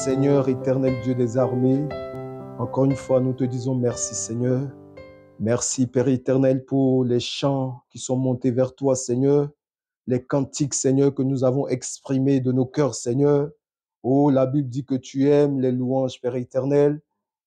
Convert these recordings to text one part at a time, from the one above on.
Seigneur éternel Dieu des armées, encore une fois, nous te disons merci Seigneur. Merci Père éternel pour les chants qui sont montés vers toi Seigneur, les cantiques Seigneur que nous avons exprimés de nos cœurs Seigneur. Oh, la Bible dit que tu aimes les louanges Père éternel.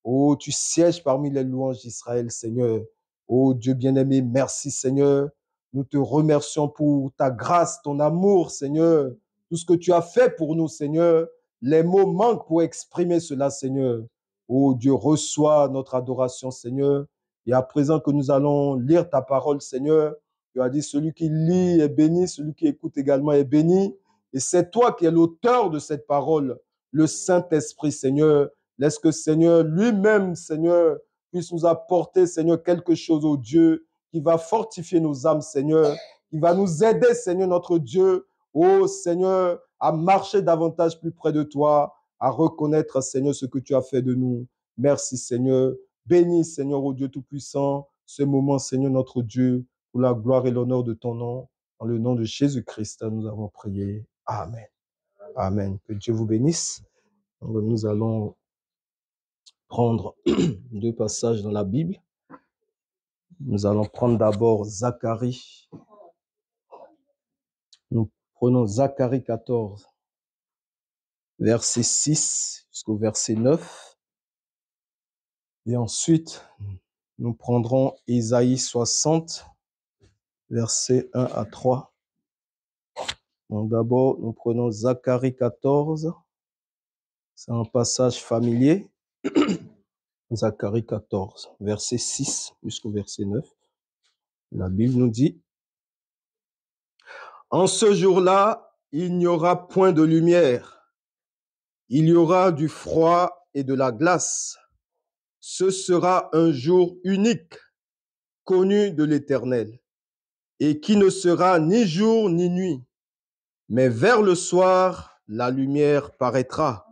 Oh, tu sièges parmi les louanges d'Israël Seigneur. Oh Dieu bien-aimé, merci Seigneur. Nous te remercions pour ta grâce, ton amour Seigneur, tout ce que tu as fait pour nous Seigneur. Les mots manquent pour exprimer cela Seigneur. Oh Dieu, reçois notre adoration Seigneur. Et à présent que nous allons lire ta parole, Seigneur, tu as dit, celui qui lit est béni, celui qui écoute également est béni. Et c'est toi qui es l'auteur de cette parole, le Saint-Esprit, Seigneur. Laisse que, Seigneur, lui-même, Seigneur, puisse nous apporter, Seigneur, quelque chose, au Dieu, qui va fortifier nos âmes, Seigneur, qui va nous aider, Seigneur, notre Dieu, oh Seigneur, à marcher davantage plus près de toi, à reconnaître, Seigneur, ce que tu as fait de nous. Merci, Seigneur. Bénis, Seigneur, ô Dieu Tout-Puissant, ce moment, Seigneur, notre Dieu, pour la gloire et l'honneur de ton nom. En le nom de Jésus-Christ, nous avons prié. Amen. Amen. Que Dieu vous bénisse. Nous allons prendre deux passages dans la Bible. Nous allons prendre d'abord Zacharie. Nous prenons Zacharie 14, verset 6 jusqu'au verset 9. Et ensuite, nous prendrons Ésaïe 60, versets 1 à 3. Donc d'abord, nous prenons Zacharie 14. C'est un passage familier. Zacharie 14, verset 6 jusqu'au verset 9. La Bible nous dit, « En ce jour-là, il n'y aura point de lumière. Il y aura du froid et de la glace. Ce sera un jour unique, connu de l'Éternel, et qui ne sera ni jour ni nuit. Mais vers le soir, la lumière paraîtra.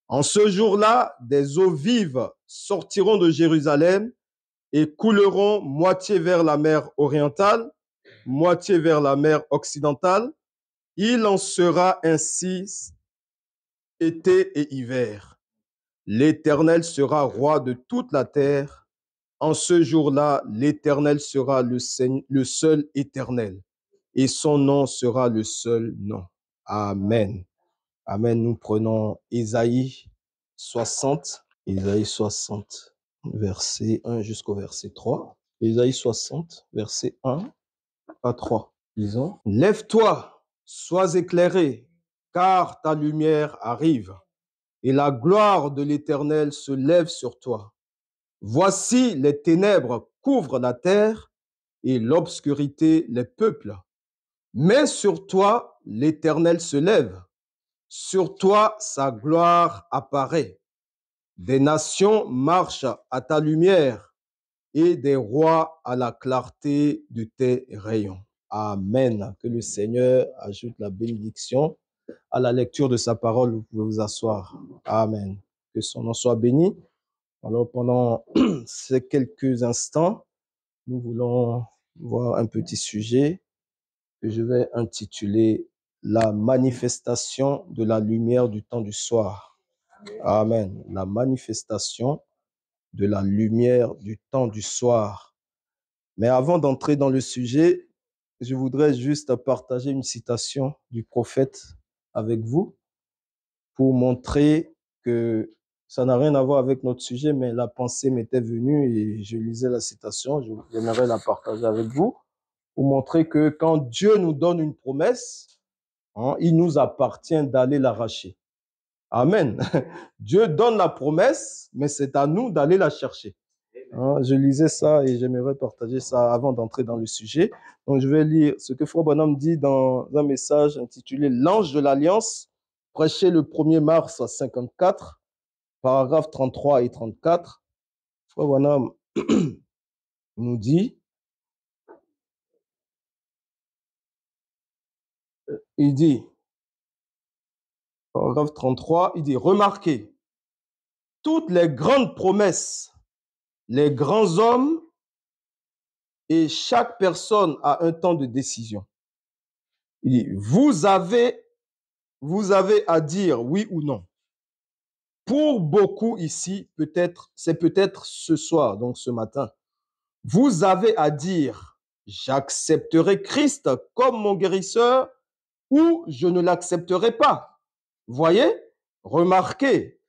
En ce jour-là, des eaux vives sortiront de Jérusalem et couleront moitié vers la mer orientale, moitié vers la mer occidentale. Il en sera ainsi été et hiver. L'Éternel sera roi de toute la terre. En ce jour-là, l'Éternel sera le seul éternel et son nom sera le seul nom. Amen. Amen. Nous prenons Ésaïe 60, verset 1 jusqu'au verset 3. Ésaïe 60, verset 1 à 3. Disons, « Lève-toi, sois éclairé, car ta lumière arrive, et la gloire de l'Éternel se lève sur toi. Voici les ténèbres couvrent la terre, et l'obscurité les peuples. Mais sur toi, l'Éternel se lève. Sur toi, sa gloire apparaît. Des nations marchent à ta lumière et des rois à la clarté de tes rayons. » Amen. Que le Seigneur ajoute la bénédiction à la lecture de sa parole. Vous pouvez vous asseoir. Amen. Que son nom soit béni. Alors, pendant ces quelques instants, nous voulons voir un petit sujet que je vais intituler « La manifestation de la lumière du temps du soir ». Amen. La manifestation de la lumière du temps du soir. Mais avant d'entrer dans le sujet, je voudrais juste partager une citation du prophète avec vous pour montrer que ça n'a rien à voir avec notre sujet, mais la pensée m'était venue et je lisais la citation, j'aimerais la partager avec vous pour montrer que quand Dieu nous donne une promesse, il nous appartient d'aller l'arracher. Amen. Dieu donne la promesse, mais c'est à nous d'aller la chercher. Je lisais ça et j'aimerais partager ça avant d'entrer dans le sujet. Donc, je vais lire ce que Frère Bonhomme dit dans un message intitulé « L'ange de l'Alliance », prêché le 1er mars 54, paragraphes 33 et 34. Frère Bonhomme nous dit, il dit, paragraphe 33, il dit, remarquez, toutes les grandes promesses, les grands hommes et chaque personne a un temps de décision. Il dit, vous avez à dire oui ou non. Pour beaucoup ici, c'est peut-être ce soir, donc ce matin, vous avez à dire, j'accepterai Christ comme mon guérisseur ou je ne l'accepterai pas. Voyez, remarquez,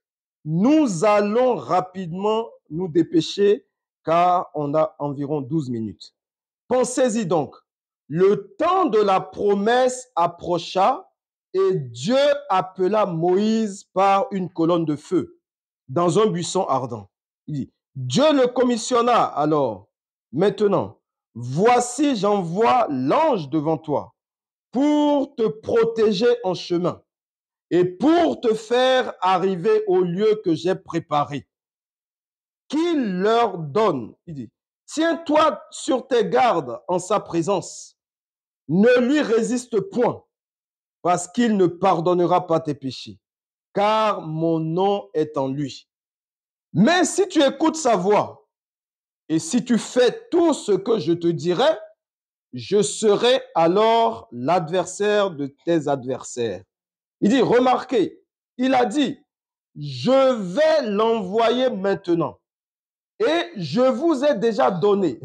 nous allons rapidement nous dépêcher car on a environ 12 minutes. Pensez-y donc, le temps de la promesse approcha et Dieu appela Moïse par une colonne de feu dans un buisson ardent. Il dit, Dieu le commissionna alors. Maintenant, voici, j'envoie l'ange devant toi pour te protéger en chemin et pour te faire arriver au lieu que j'ai préparé. Qu'il leur donne, il dit, tiens-toi sur tes gardes en sa présence. Ne lui résiste point, parce qu'il ne pardonnera pas tes péchés, car mon nom est en lui. Mais si tu écoutes sa voix, et si tu fais tout ce que je te dirai, je serai alors l'adversaire de tes adversaires. Il dit, remarquez, il a dit, je vais l'envoyer maintenant. Et je vous ai déjà donné.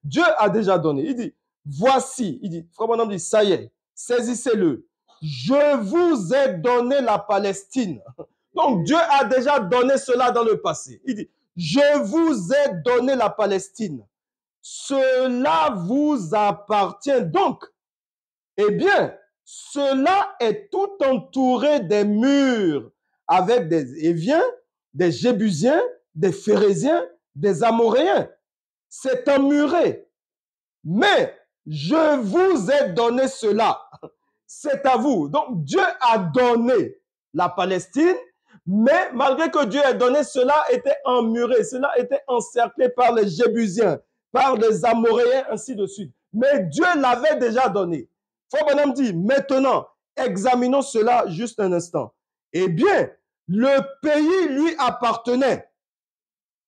Dieu a déjà donné. Il dit, voici, il dit, frère Bonhomme dit, ça y est, saisissez-le. Je vous ai donné la Palestine. Donc Dieu a déjà donné cela dans le passé. Il dit, je vous ai donné la Palestine. Cela vous appartient donc. Eh bien, cela est tout entouré des murs avec des Éviens, des Jébusiens, des Phérésiens, des Amoréens. C'est emmuré. Mais je vous ai donné cela. C'est à vous. Donc Dieu a donné la Palestine, mais malgré que Dieu ait donné, cela était emmuré, cela était encerclé par les Jébusiens, par les Amoréens, ainsi de suite. Mais Dieu l'avait déjà donné. Frère Branham dit, maintenant, examinons cela juste un instant. Eh bien, le pays lui appartenait.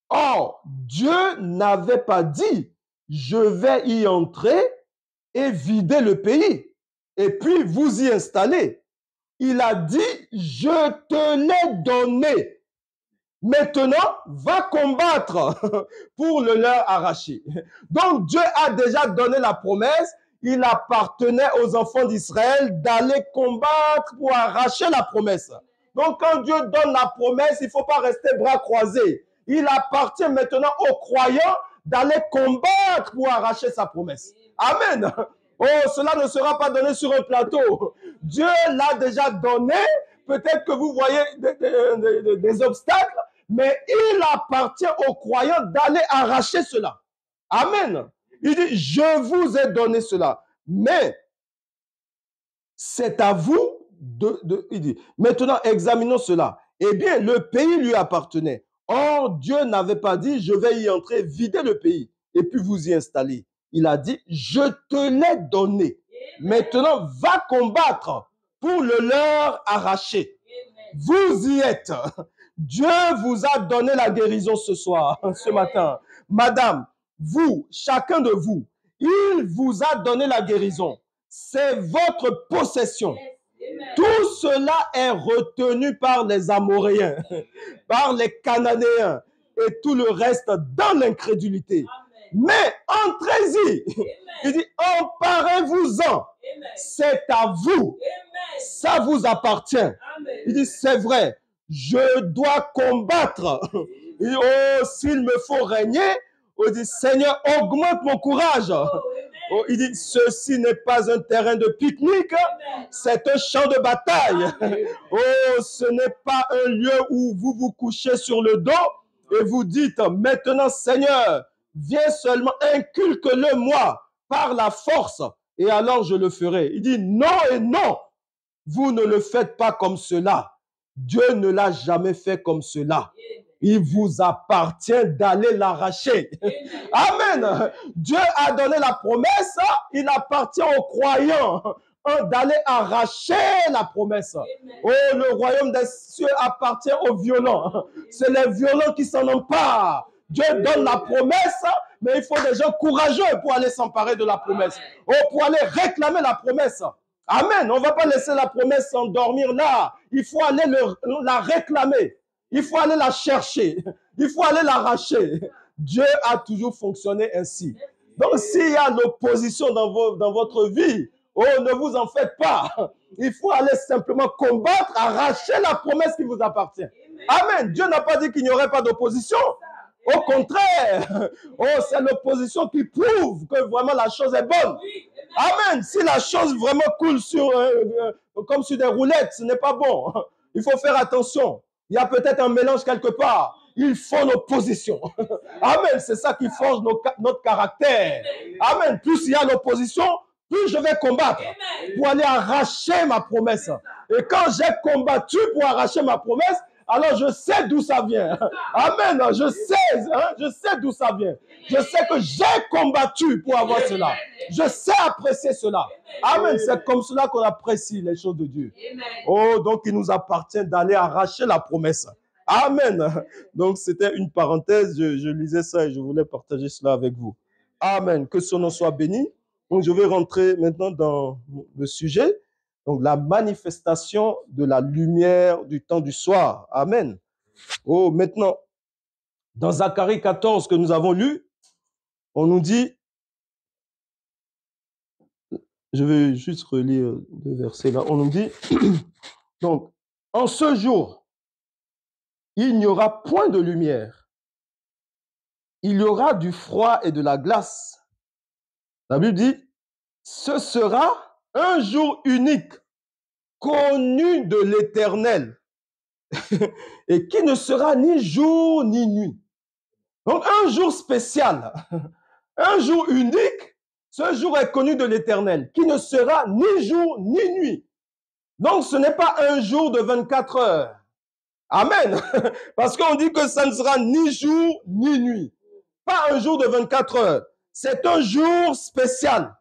Or, Dieu n'avait pas dit, je vais y entrer et vider le pays, et puis vous y installer. Il a dit, je te l'ai donné. Maintenant, va combattre pour le leur arracher. Donc, Dieu a déjà donné la promesse. Il appartenait aux enfants d'Israël d'aller combattre pour arracher la promesse. Donc, quand Dieu donne la promesse, il ne faut pas rester bras croisés. Il appartient maintenant aux croyants d'aller combattre pour arracher sa promesse. Amen. Oh, cela ne sera pas donné sur un plateau. Dieu l'a déjà donné. Peut-être que vous voyez des obstacles, mais il appartient aux croyants d'aller arracher cela. Amen. Il dit, je vous ai donné cela. Mais c'est à vous il dit, maintenant examinons cela. Eh bien, le pays lui appartenait. Or, Dieu n'avait pas dit, je vais y entrer, vider le pays, et puis vous y installer. Il a dit, je te l'ai donné. Maintenant, va combattre pour le leur arracher. Vous y êtes. Dieu vous a donné la guérison ce soir, ce matin. Madame, vous, chacun de vous, il vous a donné la guérison. C'est votre possession. Tout cela est retenu par les Amoréens, par les Cananéens et tout le reste dans l'incrédulité. Mais entrez-y. Il dit, emparez-vous-en. C'est à vous. Ça vous appartient. Il dit, c'est vrai, je dois combattre. Il dit, oh, s'il me faut régner, il dit, Seigneur, augmente mon courage. Oh, il dit, ceci n'est pas un terrain de pique-nique, c'est un champ de bataille. Oh, ce n'est pas un lieu où vous vous couchez sur le dos et vous dites, maintenant, Seigneur, viens seulement, inculque-le moi par la force et alors je le ferai. Il dit, non et non, vous ne le faites pas comme cela. Dieu ne l'a jamais fait comme cela. Il vous appartient d'aller l'arracher. Amen. Dieu a donné la promesse. Il appartient aux croyants d'aller arracher la promesse. Oh, le royaume des cieux appartient aux violents. C'est les violents qui s'en emparent. Dieu donne la promesse, mais il faut des gens courageux pour aller s'emparer de la promesse. Oh, pour aller réclamer la promesse. Amen. On ne va pas laisser la promesse s'endormir là. Il faut aller la réclamer. Il faut aller la chercher. Il faut aller l'arracher. Dieu a toujours fonctionné ainsi. Donc, s'il y a l'opposition dans votre vie, oh, ne vous en faites pas. Il faut aller simplement combattre, arracher la promesse qui vous appartient. Amen. Dieu n'a pas dit qu'il n'y aurait pas d'opposition. Au contraire, oh, c'est l'opposition qui prouve que vraiment la chose est bonne. Amen. Si la chose vraiment coule comme sur des roulettes, ce n'est pas bon. Il faut faire attention. Il y a peut-être un mélange quelque part. Il faut l'opposition. Amen. C'est ça qui forge notre caractère. Amen. Plus il y a l'opposition, plus je vais combattre pour aller arracher ma promesse. Et quand j'ai combattu pour arracher ma promesse, alors je sais d'où ça vient. Amen. Je sais d'où ça vient. Je sais que j'ai combattu pour avoir cela. Je sais apprécier cela. Amen. C'est comme cela qu'on apprécie les choses de Dieu. Oh, donc il nous appartient d'aller arracher la promesse. Amen. Donc c'était une parenthèse. Je lisais ça et je voulais partager cela avec vous. Amen. Que son nom soit béni. Donc je vais rentrer maintenant dans le sujet. Donc, la manifestation de la lumière du temps du soir. Amen. Oh, maintenant, dans Zacharie 14 que nous avons lu, on nous dit, je vais juste relire deux versets là, on nous dit, donc, en ce jour, il n'y aura point de lumière. Il y aura du froid et de la glace. La Bible dit, ce sera un jour unique, connu de l'Éternel, et qui ne sera ni jour ni nuit. Donc, un jour spécial, un jour unique, ce jour est connu de l'Éternel, qui ne sera ni jour ni nuit. Donc, ce n'est pas un jour de 24 heures. Amen. Parce qu'on dit que ça ne sera ni jour ni nuit. Pas un jour de 24 heures. C'est un jour spécial.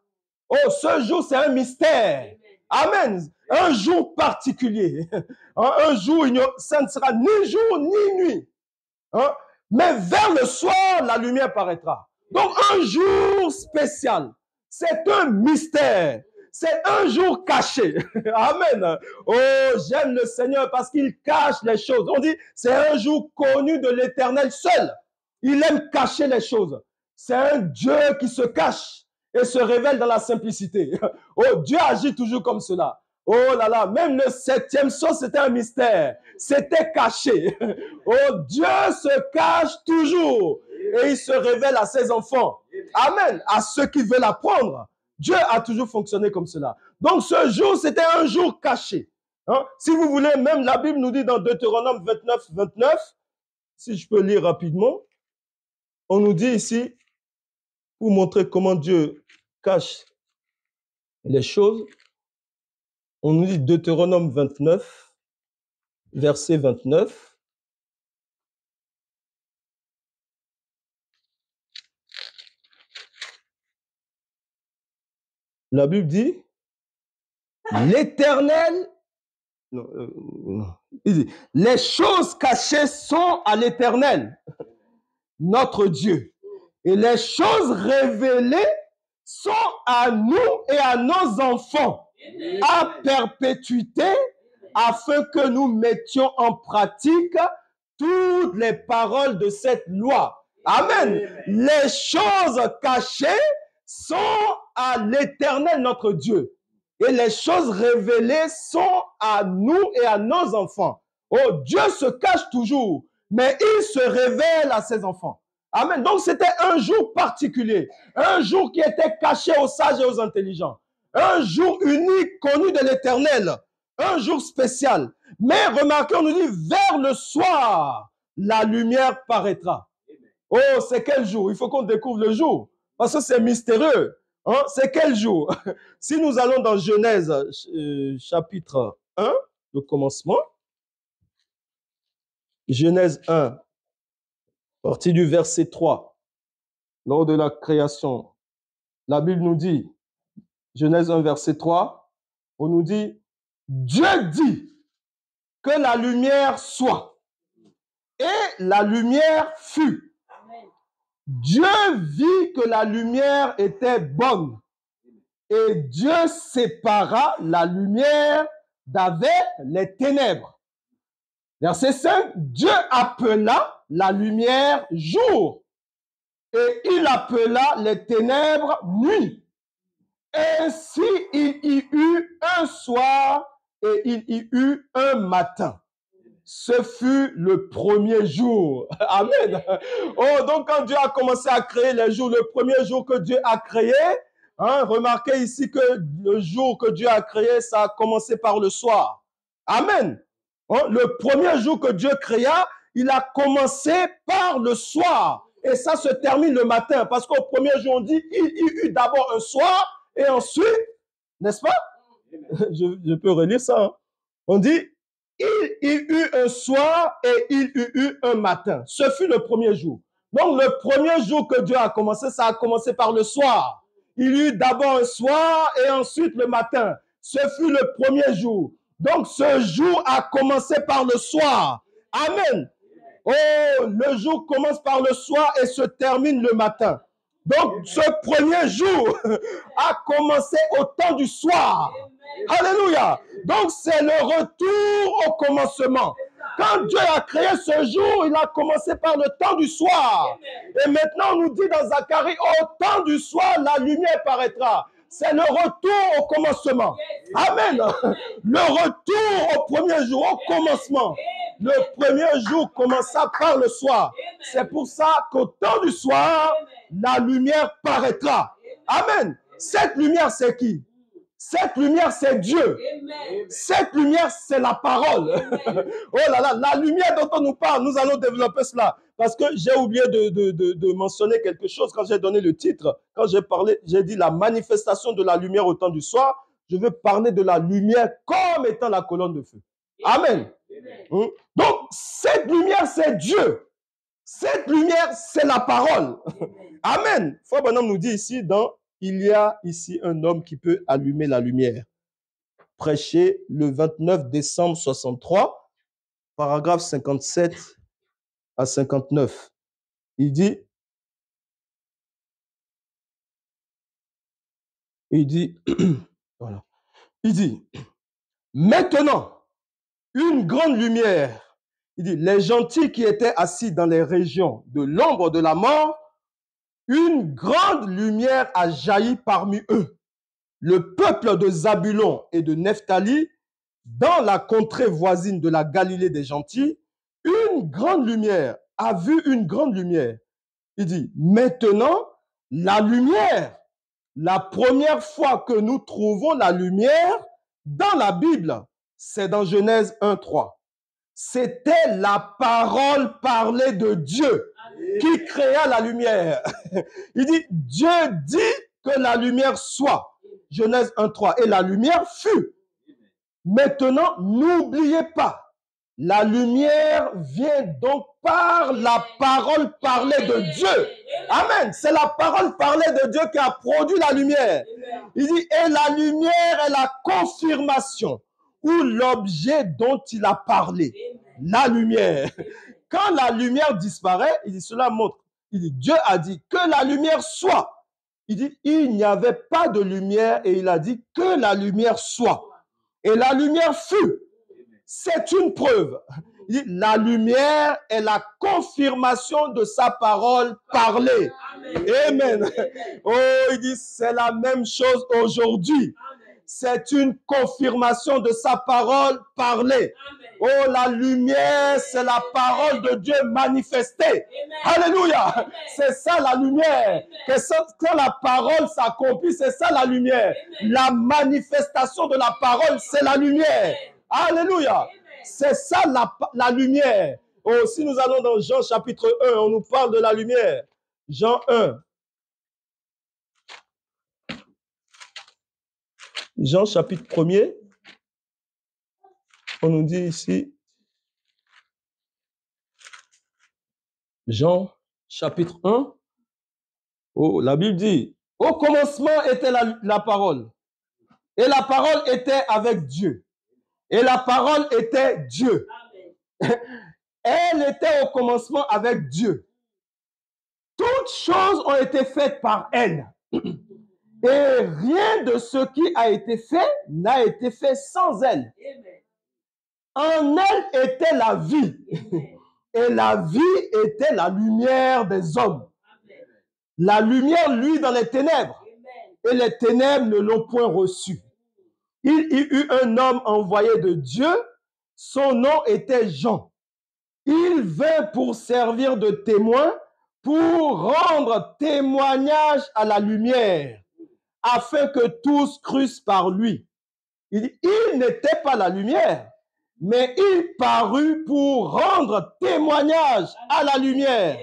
Oh, ce jour, c'est un mystère. Amen. Un jour particulier. Un jour, ça ne sera ni jour ni nuit. Mais vers le soir, la lumière paraîtra. Donc, un jour spécial. C'est un mystère. C'est un jour caché. Amen. Oh, j'aime le Seigneur parce qu'il cache les choses. On dit, c'est un jour connu de l'Éternel seul. Il aime cacher les choses. C'est un Dieu qui se cache et se révèle dans la simplicité. Oh, Dieu agit toujours comme cela. Oh là là, même le 7e sceau, c'était un mystère. C'était caché. Oh, Dieu se cache toujours. Et il se révèle à ses enfants. Amen. À ceux qui veulent apprendre. Dieu a toujours fonctionné comme cela. Donc ce jour, c'était un jour caché. Si vous voulez, même la Bible nous dit dans Deutéronome 29, 29, si je peux lire rapidement, on nous dit ici, pour montrer comment Dieu cache les choses, on nous dit Deutéronome 29, verset 29. La Bible dit, l'Éternel, il dit, les choses cachées sont à l'Éternel, notre Dieu. Et les choses révélées sont à nous et à nos enfants, à perpétuité, afin que nous mettions en pratique toutes les paroles de cette loi. Amen. Les choses cachées sont à l'Éternel notre Dieu. Et les choses révélées sont à nous et à nos enfants. Oh, Dieu se cache toujours, mais il se révèle à ses enfants. Amen. Donc, c'était un jour particulier. Un jour qui était caché aux sages et aux intelligents. Un jour unique, connu de l'Éternel. Un jour spécial. Mais remarquez, on nous dit, vers le soir, la lumière paraîtra. Oh, c'est quel jour? Il faut qu'on découvre le jour. Parce que c'est mystérieux. C'est quel jour? Si nous allons dans Genèse, chapitre 1, le commencement. Genèse 1, À partir du verset 3, lors de la création, la Bible nous dit, Genèse 1, verset 3, on nous dit, Dieu dit que la lumière soit. Et la lumière fut. Dieu vit que la lumière était bonne. Et Dieu sépara la lumière d'avec les ténèbres. Verset 5, Dieu appela la lumière jour. Et il appela les ténèbres nuit. Ainsi il y eut un soir et il y eut un matin. Ce fut le premier jour. Amen. Oh, donc quand Dieu a commencé à créer les jours, le premier jour que Dieu a créé, remarquez ici que le jour que Dieu a créé, ça a commencé par le soir. Amen. Le premier jour que Dieu créa, il a commencé par le soir. Et ça se termine le matin. Parce qu'au premier jour, on dit, il y eut d'abord un soir et ensuite, n'est-ce pas? Je peux relire ça. Hein? On dit, il y eut un soir et il y eut un matin. Ce fut le premier jour. Donc, le premier jour que Dieu a commencé, ça a commencé par le soir. Il y eut d'abord un soir et ensuite le matin. Ce fut le premier jour. Donc, ce jour a commencé par le soir. Amen. Oh, le jour commence par le soir et se termine le matin. Donc, ce premier jour a commencé au temps du soir. Alléluia. Donc, c'est le retour au commencement. Quand Dieu a créé ce jour, il a commencé par le temps du soir. Et maintenant, on nous dit dans Zacharie, au temps du soir, la lumière paraîtra. C'est le retour au commencement. Amen. Le retour au premier jour, au commencement. Le premier jour commença par le soir. C'est pour ça qu'au temps du soir, la lumière paraîtra. Amen. Cette lumière, c'est qui? Cette lumière, c'est Dieu. Cette lumière, c'est la parole. Oh là là, la lumière dont on nous parle, nous allons développer cela. Parce que j'ai oublié de mentionner quelque chose quand j'ai donné le titre. Quand j'ai parlé, j'ai dit la manifestation de la lumière au temps du soir. Je veux parler de la lumière comme étant la colonne de feu. Amen. Donc, cette lumière, c'est Dieu. Cette lumière, c'est la parole. Amen. Frère Branham nous dit ici, il y a ici un homme qui peut allumer la lumière. Prêché le 29 décembre 63, paragraphe 57 à 59. Il dit, voilà. Il dit, maintenant, une grande lumière. Il dit, les gentils qui étaient assis dans les régions de l'ombre de la mort, une grande lumière a jailli parmi eux. Le peuple de Zabulon et de Nephtali, dans la contrée voisine de la Galilée des gentils, une grande lumière, a vu une grande lumière. Il dit, maintenant, la lumière, la première fois que nous trouvons la lumière dans la Bible, c'est dans Genèse 1:3. C'était la parole parlée de Dieu qui créa la lumière. Il dit, Dieu dit que la lumière soit. Genèse 1:3. Et la lumière fut. Maintenant, n'oubliez pas, la lumière vient donc par la parole parlée de Dieu. Amen. C'est la parole parlée de Dieu qui a produit la lumière. Il dit, et la lumière est la confirmation ou l'objet dont il a parlé. La lumière. Quand la lumière disparaît, il dit, cela montre. Il dit, Dieu a dit que la lumière soit. Il dit, il n'y avait pas de lumière et il a dit que la lumière soit. Et la lumière fut. C'est une preuve. Il dit, la lumière est la confirmation de sa parole parlée. Amen. Oh, il dit, c'est la même chose aujourd'hui. C'est une confirmation de sa parole parlée. Oh, la lumière, c'est la parole de Dieu manifestée. Alléluia. C'est ça la lumière. Quand la parole s'accomplit, c'est ça la lumière. La manifestation de la parole, c'est la lumière. Alléluia. C'est ça la lumière. Oh, si nous allons dans Jean chapitre 1, on nous parle de la lumière. Jean 1. Jean chapitre 1er, on nous dit ici, Jean, chapitre 1. Oh, la Bible dit, au commencement était la parole. Et la parole était avec Dieu. Et la parole était Dieu. Elle était au commencement avec Dieu. Toutes choses ont été faites par elle. Et rien de ce qui a été fait n'a été fait sans elle. En elle était la vie. Et la vie était la lumière des hommes. La lumière, lui, dans les ténèbres. Et les ténèbres ne l'ont point reçue. Il y eut un homme envoyé de Dieu. Son nom était Jean. Il vint pour servir de témoin, pour rendre témoignage à la lumière, afin que tous crussent par lui. Il n'était pas la lumière, mais il parut pour rendre témoignage à la lumière.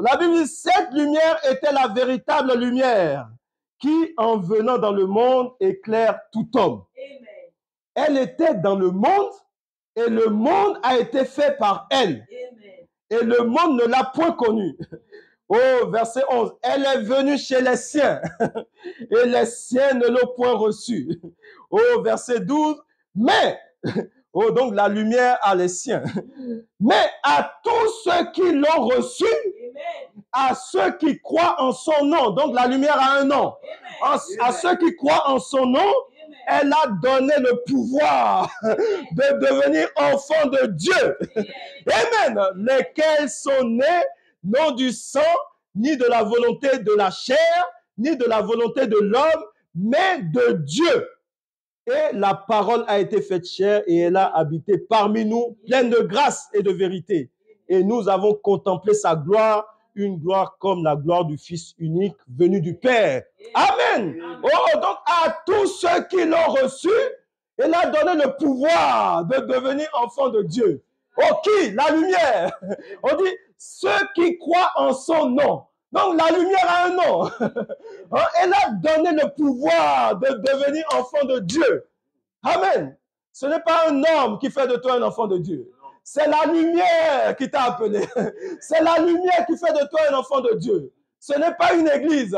La Bible dit, cette lumière était la véritable lumière qui, en venant dans le monde, éclaire tout homme. Elle était dans le monde et le monde a été fait par elle. Et le monde ne l'a point connue. Oh, verset 11. Elle est venue chez les siens et les siens ne l'ont point reçue. Oh, verset 12. Mais, oh, donc la lumière a les siens. Mais à tous ceux qui l'ont reçue, à ceux qui croient en son nom, donc la lumière a un nom, à ceux qui croient en son nom, elle a donné le pouvoir de devenir enfants de Dieu. Amen. Lesquels sont nés non du sang, ni de la volonté de la chair, ni de la volonté de l'homme, mais de Dieu. Et la parole a été faite chair et elle a habité parmi nous, pleine de grâce et de vérité. Et nous avons contemplé sa gloire, une gloire comme la gloire du Fils unique venu du Père. Amen. Oh, donc à tous ceux qui l'ont reçu, elle a donné le pouvoir de devenir enfants de Dieu. Oh, qui? La lumière. On dit ceux qui croient en son nom. Donc la lumière a un nom. Elle a donné le pouvoir de devenir enfant de Dieu. Amen. Ce n'est pas un homme qui fait de toi un enfant de Dieu. C'est la lumière qui t'a appelé. C'est la lumière qui fait de toi un enfant de Dieu. Ce n'est pas une église.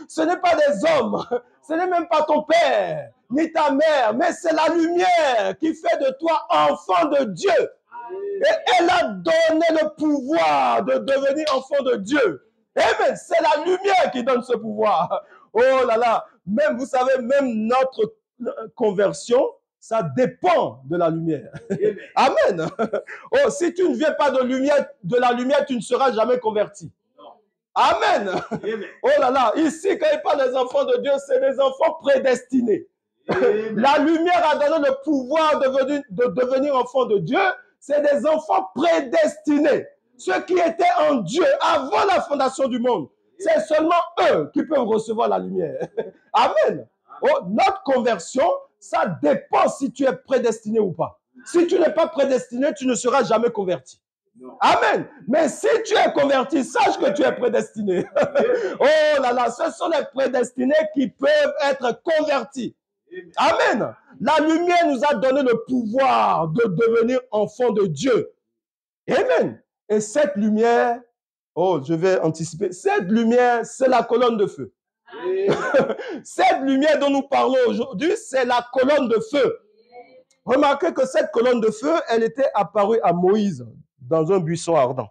Ce n'est pas des hommes. Ce n'est même pas ton père, ni ta mère. Mais c'est la lumière qui fait de toi enfant de Dieu. Et elle a donné le pouvoir de devenir enfant de Dieu. Amen. C'est la lumière qui donne ce pouvoir. Oh là là. Même, vous savez, même notre conversion, ça dépend de la lumière. Amen. Oh, si tu ne viens pas de la lumière, tu ne seras jamais converti. Amen. Oh là là. Ici, quand il parle des enfants de Dieu, c'est des enfants prédestinés. La lumière a donné le pouvoir de devenir enfant de Dieu. C'est des enfants prédestinés. Ceux qui étaient en Dieu avant la fondation du monde. C'est seulement eux qui peuvent recevoir la lumière. Amen. Oh, notre conversion, ça dépend si tu es prédestiné ou pas. Si tu n'es pas prédestiné, tu ne seras jamais converti. Amen. Mais si tu es converti, sache que tu es prédestiné. Oh là là, ce sont les prédestinés qui peuvent être convertis. Amen. La lumière nous a donné le pouvoir de devenir enfants de Dieu. Amen. Et cette lumière, oh, je vais anticiper. Cette lumière, c'est la colonne de feu. Cette lumière dont nous parlons aujourd'hui, c'est la colonne de feu. Remarquez que cette colonne de feu, elle était apparue à Moïse dans un buisson ardent.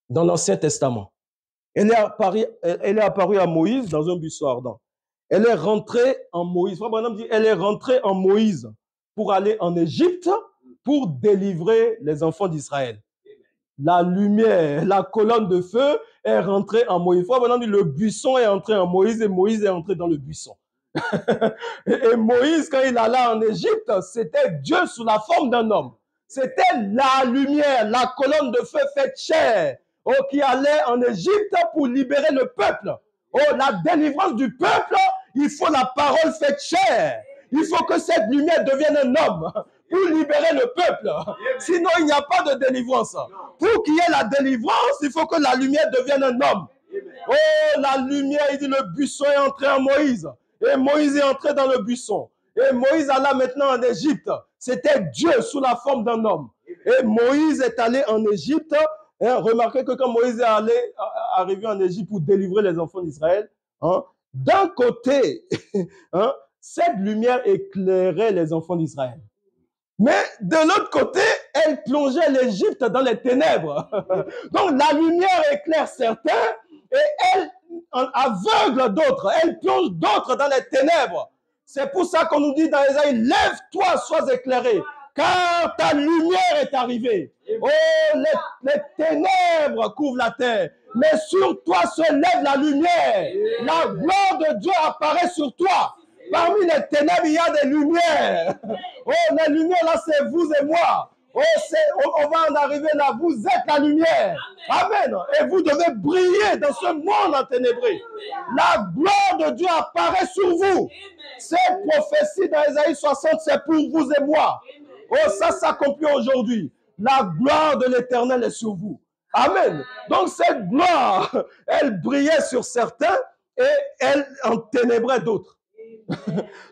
Dans l'Ancien Testament. Elle est apparue à Moïse dans un buisson ardent. Elle est rentrée en Moïse. Frère Branham dit, elle est rentrée en Moïse pour aller en Égypte pour délivrer les enfants d'Israël. La lumière, la colonne de feu est rentrée en Moïse. Frère Branham dit, le buisson est entré en Moïse et Moïse est entré dans le buisson. Et Moïse, quand il allait en Égypte, c'était Dieu sous la forme d'un homme. C'était la lumière, la colonne de feu faite chair, oh, qui allait en Égypte pour libérer le peuple. Oh, la délivrance du peuple, il faut la parole faite chair. Il faut que cette lumière devienne un homme pour libérer le peuple. Sinon, il n'y a pas de délivrance. Pour qu'il y ait la délivrance, il faut que la lumière devienne un homme. Oh, la lumière, il dit, le buisson est entré en Moïse. Et Moïse est entré dans le buisson. Et Moïse alla maintenant en Égypte. C'était Dieu sous la forme d'un homme. Et Moïse est allé en Égypte Hein, remarquez que quand Moïse est arrivé en Égypte pour délivrer les enfants d'Israël, hein, d'un côté, hein, cette lumière éclairait les enfants d'Israël. Mais de l'autre côté, elle plongeait l'Égypte dans les ténèbres. Donc la lumière éclaire certains et elle aveugle d'autres. Elle plonge d'autres dans les ténèbres. C'est pour ça qu'on nous dit dans Ésaïe, lève-toi, sois éclairé, car ta lumière est arrivée. Oh, les ténèbres couvrent la terre, mais sur toi se lève la lumière. La gloire de Dieu apparaît sur toi. Parmi les ténèbres, il y a des lumières. Oh, les lumières, là, c'est vous et moi. Oh, on va en arriver là. Vous êtes la lumière. Amen. Et vous devez briller dans ce monde enténébré. La gloire de Dieu apparaît sur vous. Cette prophétie dans Ésaïe 60, c'est pour vous et moi. Oh, ça s'accomplit aujourd'hui. La gloire de l'Éternel est sur vous. Amen. Donc, cette gloire, elle brillait sur certains et elle enténébrait d'autres.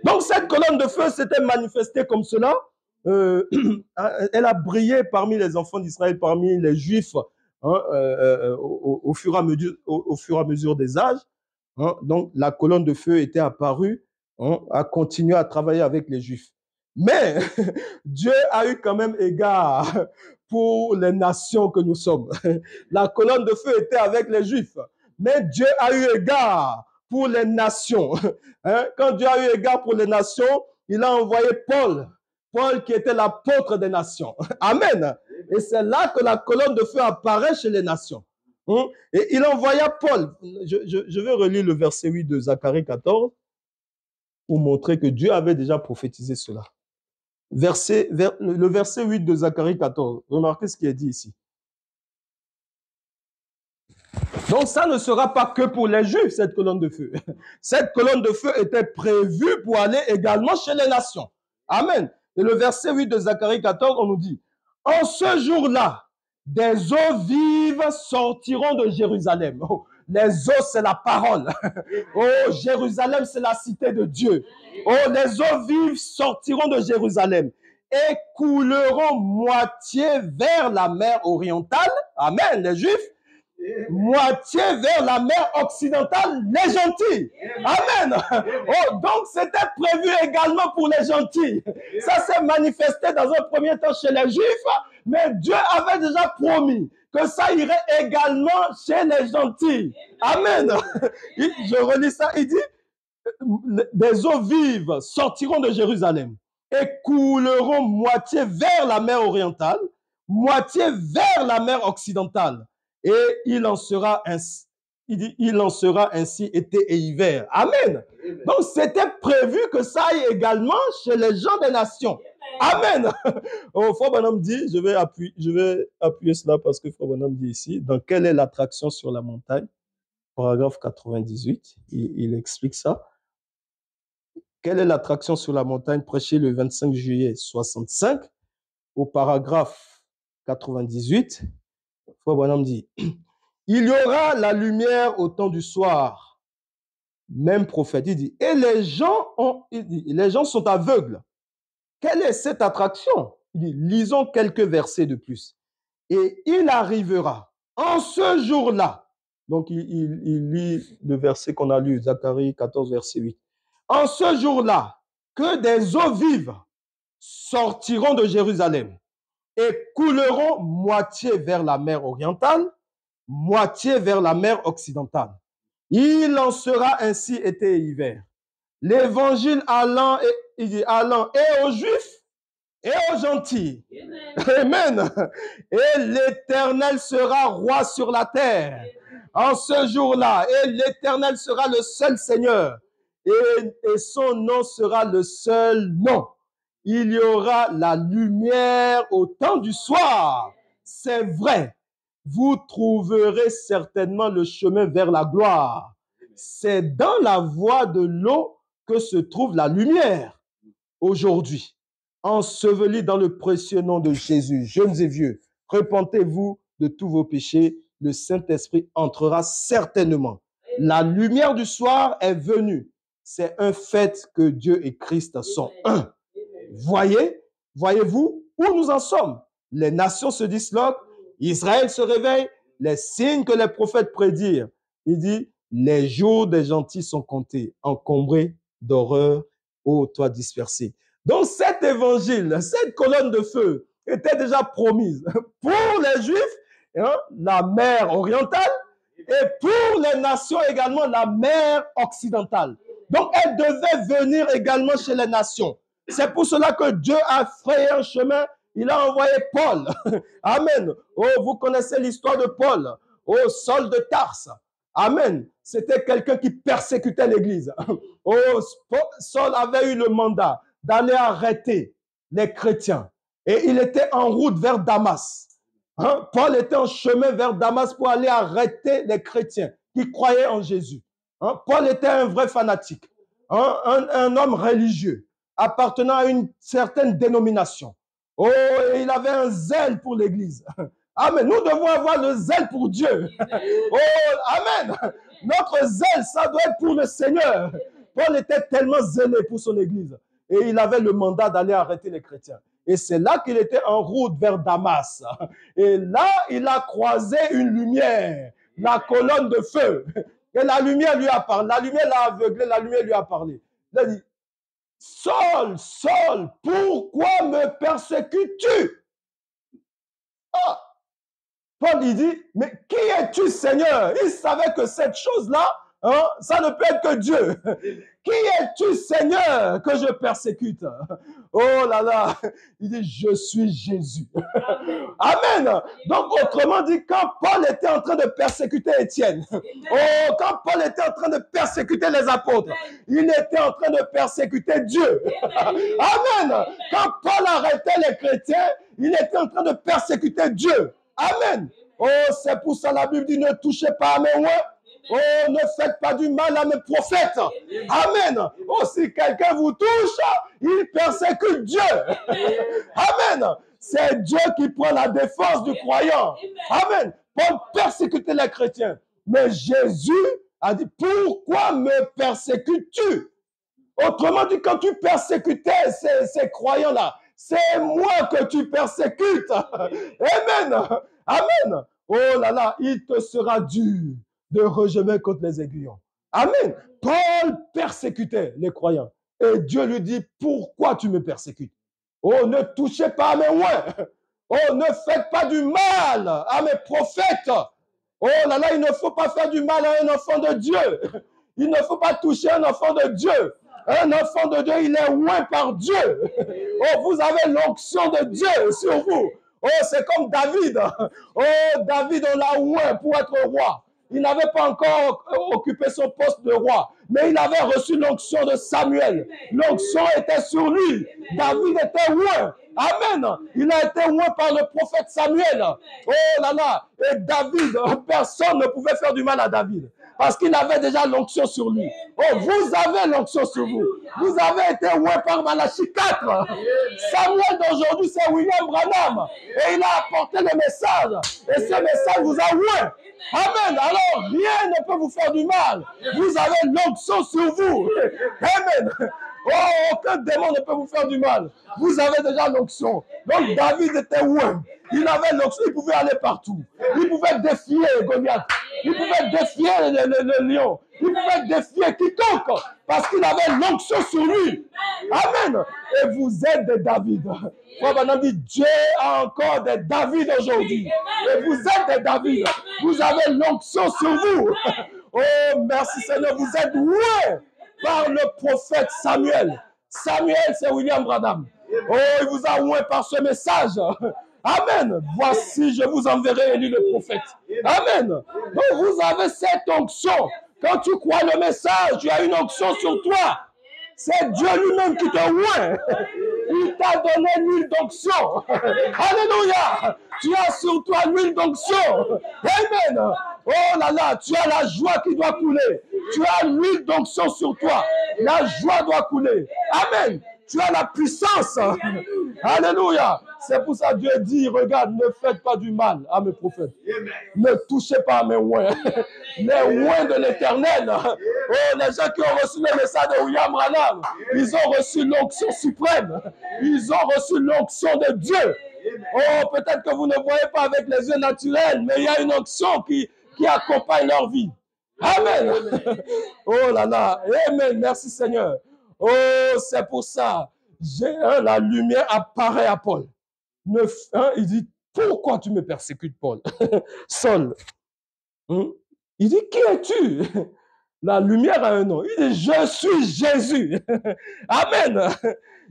Donc, cette colonne de feu s'était manifestée comme cela. Elle a brillé parmi les enfants d'Israël, parmi les Juifs, hein, au fur et à mesure des âges. Hein. Donc, la colonne de feu était apparue, hein, a continué à travailler avec les Juifs. Mais Dieu a eu quand même égard pour les nations que nous sommes. La colonne de feu était avec les Juifs, mais Dieu a eu égard pour les nations. Hein? Quand Dieu a eu égard pour les nations, il a envoyé Paul. Paul qui était l'apôtre des nations. Amen. Et c'est là que la colonne de feu apparaît chez les nations. Hein? Et il envoya Paul. Je vais relire le verset 8 de Zacharie 14 pour montrer que Dieu avait déjà prophétisé cela. Le verset 8 de Zacharie 14. Remarquez ce qui est dit ici. Donc, ça ne sera pas que pour les Juifs, cette colonne de feu. Cette colonne de feu était prévue pour aller également chez les nations. Amen. Et le verset 8 de Zacharie 14, on nous dit, « En ce jour-là, des eaux vives sortiront de Jérusalem. Oh, les eaux, c'est la parole. Oh, Jérusalem, c'est la cité de Dieu. Oh, les eaux vives sortiront de Jérusalem et couleront moitié vers la mer orientale. » Amen, les Juifs. Moitié vers la mer occidentale, les gentils. Amen. Oh, donc c'était prévu également pour les gentils. Ça s'est manifesté dans un premier temps chez les Juifs, mais Dieu avait déjà promis que ça irait également chez les gentils. Amen. Je relis ça, il dit, des eaux vives sortiront de Jérusalem et couleront moitié vers la mer orientale, moitié vers la mer occidentale. Et il en sera ainsi. Il dit, il en sera ainsi été et hiver. Amen. Donc, c'était prévu que ça aille également chez les gens des nations. Amen. Oh, Frère Branham dit, je vais appuyer cela parce que Frère Branham dit ici, dans quelle est l'attraction sur la montagne? Paragraphe 98, il explique ça. Quelle est l'attraction sur la montagne prêchée le 25 juillet 65 au paragraphe 98? Frère Branham dit, il y aura la lumière au temps du soir. Même prophète, il dit, et les gens sont aveugles. Quelle est cette attraction? Il dit, lisons quelques versets de plus. Et il arrivera en ce jour-là. Donc, il lit le verset qu'on a lu, Zacharie 14, verset 8. En ce jour-là, que des eaux vives sortiront de Jérusalem et couleront moitié vers la mer orientale, moitié vers la mer occidentale. Il en sera ainsi été et hiver. L'évangile allant et aux Juifs et aux gentils. Amen. Et l'Éternel sera roi sur la terre. En ce jour-là, et l'Éternel sera le seul Seigneur. Et son nom sera le seul nom. Il y aura la lumière au temps du soir. C'est vrai. Vous trouverez certainement le chemin vers la gloire. C'est dans la voie de l'eau que se trouve la lumière. Aujourd'hui, ensevelis dans le précieux nom de Jésus, jeunes et vieux, repentez-vous de tous vos péchés. Le Saint-Esprit entrera certainement. La lumière du soir est venue. C'est un fait que Dieu et Christ sont un. Voyez-vous où nous en sommes? Les nations se disloquent, Israël se réveille, les signes que les prophètes prédirent. Il dit, les jours des gentils sont comptés, encombrés d'horreur, ô toi dispersé. Donc cet évangile, cette colonne de feu était déjà promise pour les Juifs, hein, la mer orientale, et pour les nations également, la mer occidentale. Donc elle devait venir également chez les nations. C'est pour cela que Dieu a frayé un chemin. Il a envoyé Paul. Amen. Oh, vous connaissez l'histoire de Paul. Oh, Saul de Tarse. Amen. C'était quelqu'un qui persécutait l'Église. Oh, Saul avait eu le mandat d'aller arrêter les chrétiens. Et il était en route vers Damas. Hein? Paul était en chemin vers Damas pour aller arrêter les chrétiens qui croyaient en Jésus. Hein? Paul était un vrai fanatique, hein? Un homme religieux appartenant à une certaine dénomination. Oh, et il avait un zèle pour l'Église. Amen. Nous devons avoir le zèle pour Dieu. Oh, amen. Notre zèle, ça doit être pour le Seigneur. Paul était tellement zélé pour son Église. Et il avait le mandat d'aller arrêter les chrétiens. Et c'est là qu'il était en route vers Damas. Et là, il a croisé une lumière, la colonne de feu. Et la lumière lui a parlé. La lumière l'a aveuglé, la lumière lui a parlé. Il a dit, Saul, Saul, pourquoi me persécutes-tu? Ah! Paul, il dit, mais qui es-tu, Seigneur? Il savait que cette chose-là, hein, ça ne peut être que Dieu. Qui es-tu, Seigneur, que je persécute? Oh là là, il dit, je suis Jésus. Amen. Donc, autrement dit, quand Paul était en train de persécuter Étienne, oh, quand Paul était en train de persécuter les apôtres, il était en train de persécuter Dieu. Amen. Quand Paul arrêtait les chrétiens, il était en train de persécuter Dieu. Amen. Oh, c'est pour ça la Bible dit, ne touchez pas à mes oins. Oh, ne faites pas du mal à mes prophètes. Amen. Oh, si quelqu'un vous touche, il persécute Dieu. Amen. C'est Dieu qui prend la défense du croyant. Amen. Paul persécutait les chrétiens. Mais Jésus a dit, pourquoi me persécutes-tu? Autrement dit, quand tu persécutais ces croyants-là, c'est moi que tu persécutes. Amen. Amen. Oh là là, il te sera dur de rejeter contre les aiguillons. Amen. Paul persécutait les croyants. Et Dieu lui dit, pourquoi tu me persécutes? Oh, ne touchez pas à mes oins. Oh, ne faites pas du mal à mes prophètes. Oh là là, il ne faut pas faire du mal à un enfant de Dieu. Il ne faut pas toucher un enfant de Dieu. Un enfant de Dieu, il est oint par Dieu. Oh, vous avez l'onction de Dieu sur vous. Oh, c'est comme David. Oh, David, on l'a oint pour être roi. Il n'avait pas encore occupé son poste de roi, mais il avait reçu l'onction de Samuel. L'onction était sur lui. David était oint. Amen. Il a été oint par le prophète Samuel. Oh là là. Et David, personne ne pouvait faire du mal à David. Parce qu'il avait déjà l'onction sur lui. Oh, vous avez l'onction sur vous. Vous avez été oint par Malachie 4. Samuel d'aujourd'hui, c'est William Branham. Et il a apporté le message. Et ce message vous a oint. Amen. Alors, rien ne peut vous faire du mal. Vous avez l'onction sur vous. Amen. Oh, aucun démon ne peut vous faire du mal. Vous avez déjà l'onction. Donc, David était oint. Il avait l'onction. Il pouvait aller partout. Il pouvait défier Goliath. Il pouvait défier le lion. Il pouvait défier quiconque. Parce qu'il avait l'onction sur lui. Amen. Et vous êtes des David. Frère Branham dit, Dieu a encore des David aujourd'hui. Et vous êtes des David. Vous avez l'onction sur vous. Oh, merci Seigneur. Vous êtes oint par le prophète Samuel. Samuel, c'est William Branham. Oh, il vous a oint par ce message. Amen. Voici, je vous enverrai Élie le prophète. Amen. Donc, vous avez cette onction. Quand tu crois le message, tu as une onction sur toi. C'est Dieu lui-même qui te oint. Il t'a donné l'huile d'onction. Alléluia. Tu as sur toi l'huile d'onction. Amen. Oh là là, tu as la joie qui doit couler. Tu as l'huile d'onction sur toi. La joie doit couler. Amen. Tu as la puissance. Alléluia. C'est pour ça que Dieu dit, regarde, ne faites pas du mal à mes prophètes. Ne touchez pas à mes oins. Les oins de l'Éternel. Oh, les gens qui ont reçu le message de William Branham, ils ont reçu l'onction suprême. Ils ont reçu l'onction de Dieu. Oh, peut-être que vous ne voyez pas avec les yeux naturels, mais il y a une onction qui accompagne leur vie. Amen. Oh là là. Amen. Merci Seigneur. Oh, c'est pour ça. La lumière apparaît à Paul. Il dit, pourquoi tu me persécutes, Paul? Saul. Il dit, qui es-tu? La lumière a un nom. Il dit, je suis Jésus. Amen.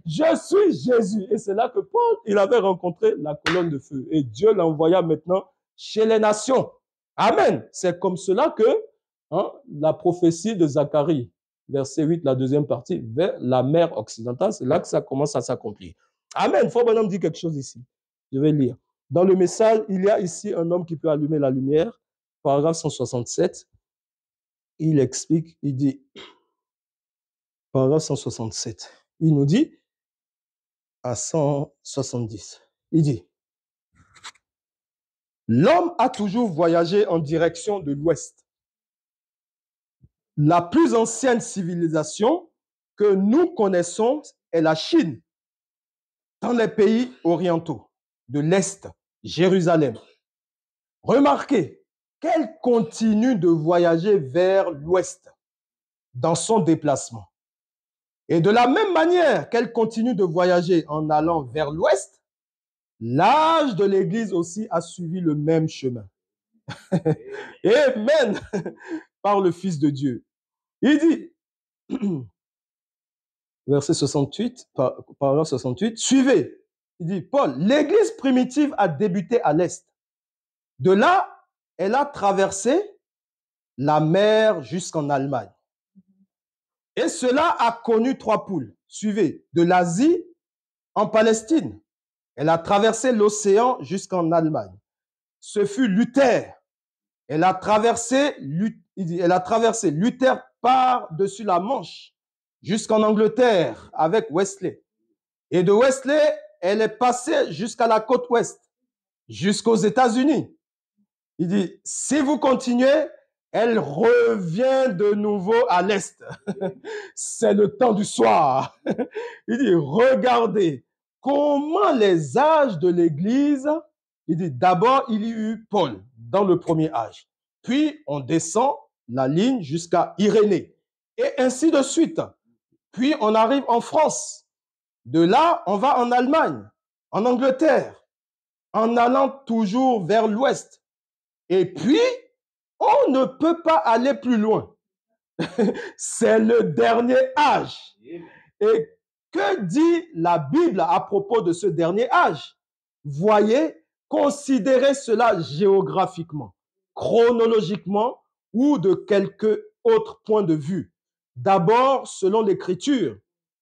Je suis Jésus. Et c'est là que Paul, il avait rencontré la colonne de feu. Et Dieu l'envoya maintenant chez les nations. Amen. C'est comme cela que la prophétie de Zacharie, verset 8, la deuxième partie, vers la mer occidentale, c'est là que ça commence à s'accomplir. Amen. Frère Branham dit quelque chose ici. Je vais lire. Dans le message, il y a ici un homme qui peut allumer la lumière. Paragraphe 167. Il explique, il dit, paragraphe 167, il nous dit, à 170, il dit, l'homme a toujours voyagé en direction de l'Ouest. La plus ancienne civilisation que nous connaissons est la Chine, dans les pays orientaux, de l'Est, Jérusalem. Remarquez qu'elle continue de voyager vers l'Ouest dans son déplacement. Et de la même manière qu'elle continue de voyager en allant vers l'Ouest, l'âge de l'Église aussi a suivi le même chemin. Amen. Par le Fils de Dieu. Il dit, verset 68, paragraphe 68, suivez. Il dit, Paul, l'Église primitive a débuté à l'Est. De là, elle a traversé la mer jusqu'en Allemagne. Et cela a connu trois poules. Suivez, de l'Asie en Palestine. Elle a traversé l'océan jusqu'en Allemagne. Ce fut Luther. Elle a traversé Luther par-dessus la Manche jusqu'en Angleterre avec Wesley. Et de Wesley, elle est passée jusqu'à la côte ouest, jusqu'aux États-Unis. Il dit, si vous continuez, elle revient de nouveau à l'est. C'est le temps du soir. Il dit, regardez comment les âges de l'Église, il dit, d'abord, il y eut Paul dans le premier âge. Puis, on descend la ligne jusqu'à Irénée. Et ainsi de suite. Puis, on arrive en France. De là, on va en Allemagne, en Angleterre, en allant toujours vers l'ouest. Et puis, on ne peut pas aller plus loin. C'est le dernier âge. Et que dit la Bible à propos de ce dernier âge? Voyez, considérez cela géographiquement, chronologiquement ou de quelque autre point de vue. D'abord, selon l'Écriture.